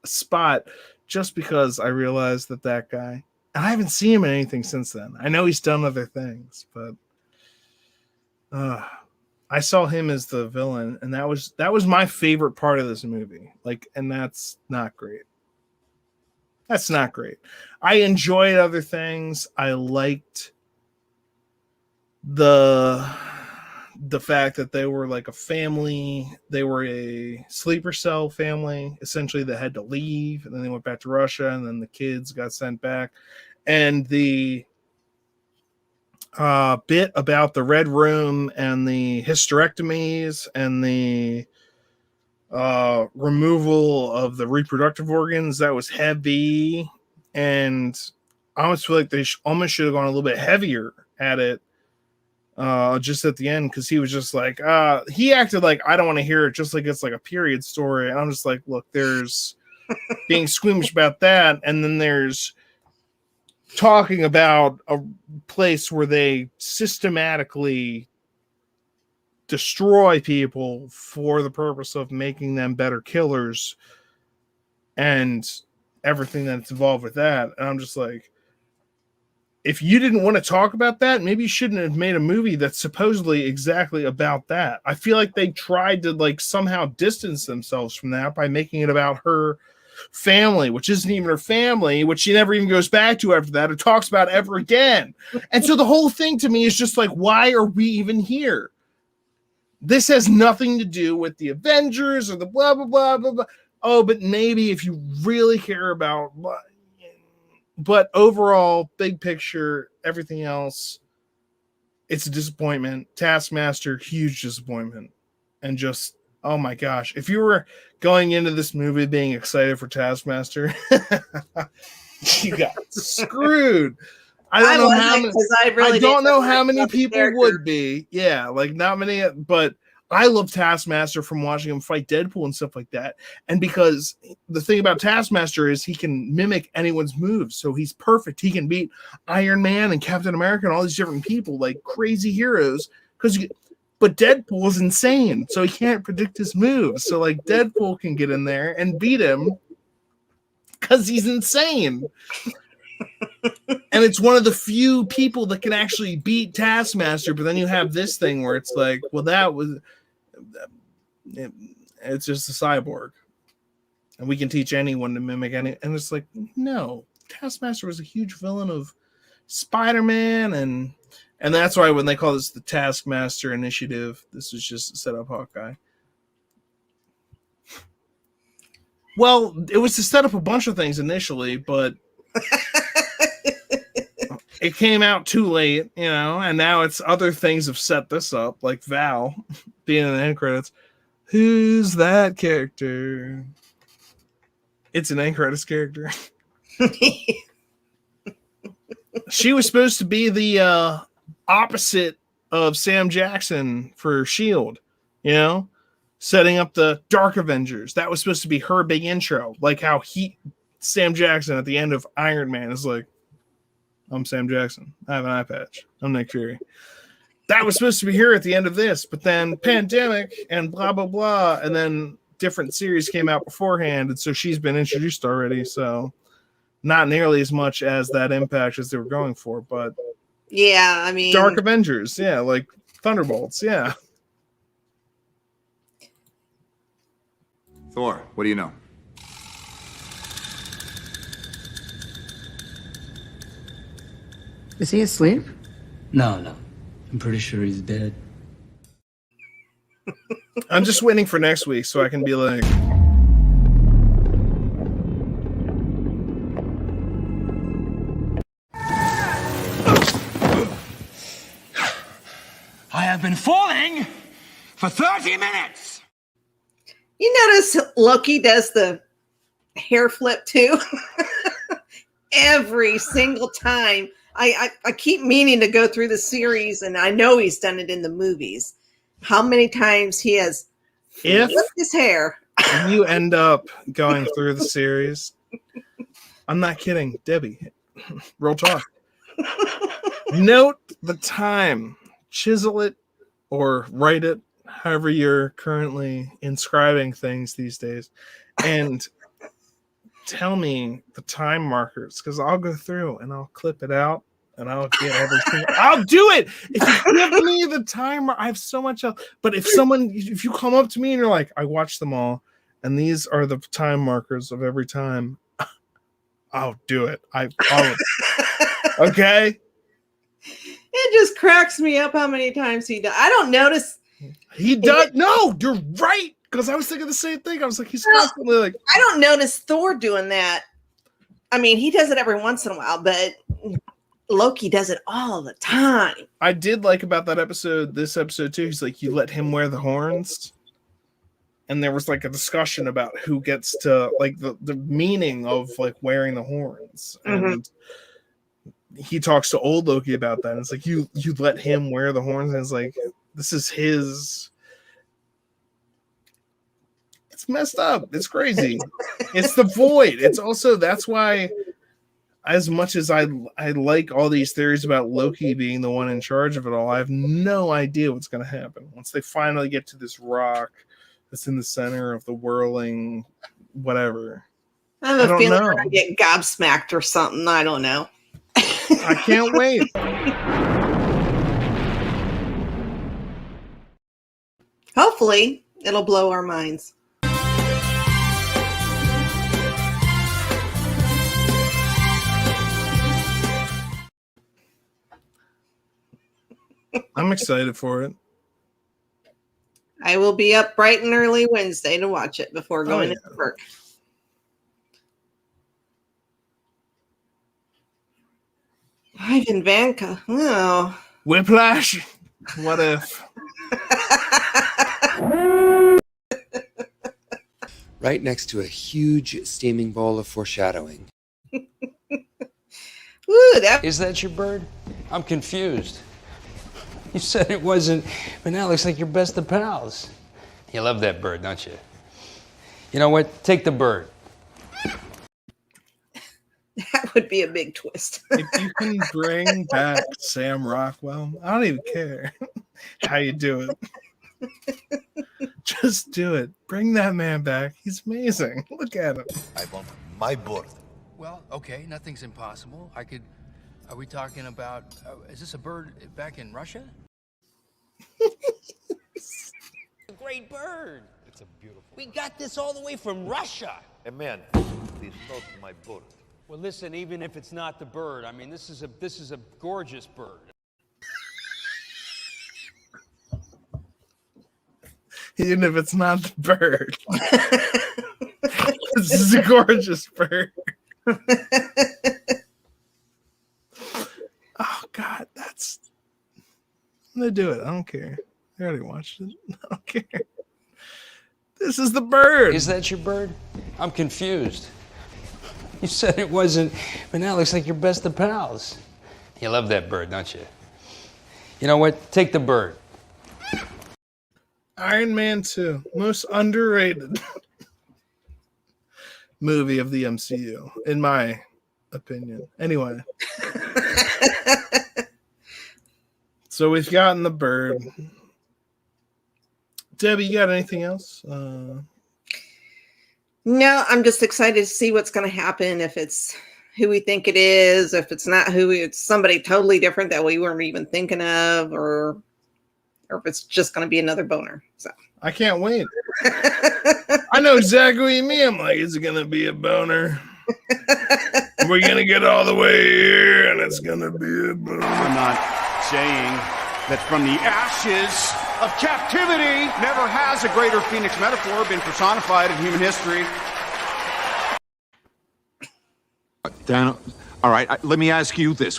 spot just because I realized that guy, and I haven't seen him in anything since then. I know he's done other things, but I saw him as the villain, and that was my favorite part of this movie. Like, and that's not great. That's not great. I enjoyed other things. I liked the fact that they were like a family. They were a sleeper cell family, essentially, that had to leave, and then they went back to Russia, and then the kids got sent back. And the bit about the Red Room and the hysterectomies and the removal of the reproductive organs, that was heavy. And I almost feel like they almost should have gone a little bit heavier at it just at the end, because he was just like he acted like, I don't want to hear it, just like it's like a period story. And I'm just like, look, there's being squeamish about that, and then there's talking about a place where they systematically destroy people for the purpose of making them better killers and everything that's involved with that. And I'm just like, if you didn't want to talk about that, maybe you shouldn't have made a movie that's supposedly exactly about that. I feel like they tried to like somehow distance themselves from that by making it about her family, which isn't even her family, which she never even goes back to after that or talks about ever again. And so the whole thing to me is just like, why are we even here? This has nothing to do with the Avengers or the blah, blah, blah, blah, blah. Oh, but maybe if you really care about, but overall, big picture, everything else, it's a disappointment. Taskmaster, huge disappointment. And just, oh my gosh, if you were going into this movie being excited for Taskmaster, you got screwed. I don't know how many people would be. Yeah, like not many, but I love Taskmaster from watching him fight Deadpool and stuff like that. And because the thing about Taskmaster is he can mimic anyone's moves. So he's perfect. He can beat Iron Man and Captain America and all these different people, like crazy heroes. But Deadpool is insane. So he can't predict his moves. So like Deadpool can get in there and beat him because he's insane. And it's one of the few people that can actually beat Taskmaster. But then you have this thing where it's like, well, it's just a cyborg, and we can teach anyone to mimic any. And it's like, no, Taskmaster was a huge villain of Spider-Man, and that's why when they call this the Taskmaster Initiative, this was just to set up Hawkeye. Well, it was to set up a bunch of things initially, but it came out too late, and now it's other things have set this up, like Val being in the end credits. Who's that character? It's an end credits character. She was supposed to be the opposite of Sam Jackson for S.H.I.E.L.D., setting up the Dark Avengers. That was supposed to be her big intro, like how Sam Jackson at the end of Iron Man is like, I'm Sam Jackson. I have an eye patch. I'm Nick Fury. That was supposed to be here at the end of this, but then pandemic and blah, blah, blah. And then different series came out beforehand. And so she's been introduced already. So not nearly as much as that impact as they were going for. But yeah, I mean, Dark Avengers. Yeah. Like Thunderbolts. Yeah. Thor, what do you know? Is he asleep? No. I'm pretty sure he's dead. I'm just waiting for next week so I can be like, I have been falling for 30 minutes. You notice Loki does the hair flip too? Every single time. I keep meaning to go through the series, and I know he's done it in the movies. How many times he has flipped his hair. If you end up going through the series, I'm not kidding, Debbie. Real talk. Note the time, chisel it, or write it, however you're currently inscribing things these days, and tell me the time markers, because I'll go through and I'll clip it out and I'll get everything. I'll do it. If you give me the timer, I have so much else. But if you come up to me and you're like, I watched them all, and these are the time markers of every time, I'll do it. Okay. It just cracks me up how many times he does. I don't notice. He does. No, you're right. Because I was thinking the same thing. I was like, he's constantly like. I don't notice Thor doing that. I mean, he does it every once in a while, but Loki does it all the time. I did like about that episode, this episode too. He's like, you let him wear the horns. And there was like a discussion about who gets to, like, the meaning of like wearing the horns. And he talks to old Loki about that. And it's like, you let him wear the horns. And it's like, this is his. It's messed up. It's crazy. It's the void. It's also, that's why, as much as I like all these theories about Loki being the one in charge of it all, I have no idea what's going to happen once they finally get to this rock that's in the center of the whirling whatever. I have a feeling we're going to get gobsmacked or something. I don't know. I can't wait. Hopefully, it'll blow our minds. I'm excited for it. I will be up bright and early Wednesday to watch it before going to work. Ivan Vanka. Oh. Whiplash. What if? Right next to a huge steaming bowl of foreshadowing. Ooh, Is that your bird? I'm confused. You said it wasn't, but now it looks like you're best of pals. You love that bird, don't you? You know what? Take the bird. That would be a big twist. If you can bring back Sam Rockwell, I don't even care how you do it. Just do it. Bring that man back. He's amazing. Look at him. I want my bird. Well, okay, nothing's impossible. Are we talking about, is this a bird back in Russia? A great bird. It's a beautiful. We got this all the way from Russia. A man, this is not my bird. Well, listen, even if it's not the bird, I mean, this is a gorgeous bird. Even if it's not the bird. This is a gorgeous bird. Oh, God, I'm going to do it. I don't care. I already watched it. I don't care. This is the bird. Is that your bird? I'm confused. You said it wasn't, but now it looks like you're best of pals. You love that bird, don't you? You know what? Take the bird. Iron Man 2, most underrated movie of the MCU, in my opinion. Anyway. So we've gotten the bird. Debbie, you got anything else? No, I'm just excited to see what's going to happen. If it's who we think it is, if it's not it's somebody totally different that we weren't even thinking of, or if it's just going to be another boner. So I can't wait. I know exactly what you mean. I'm like, is it going to be a boner? We're going to get all the way here, and it's going to be a boner. I'm not saying that from the ashes of captivity. Never has a greater Phoenix metaphor been personified in human history. Dan, all right, let me ask you this.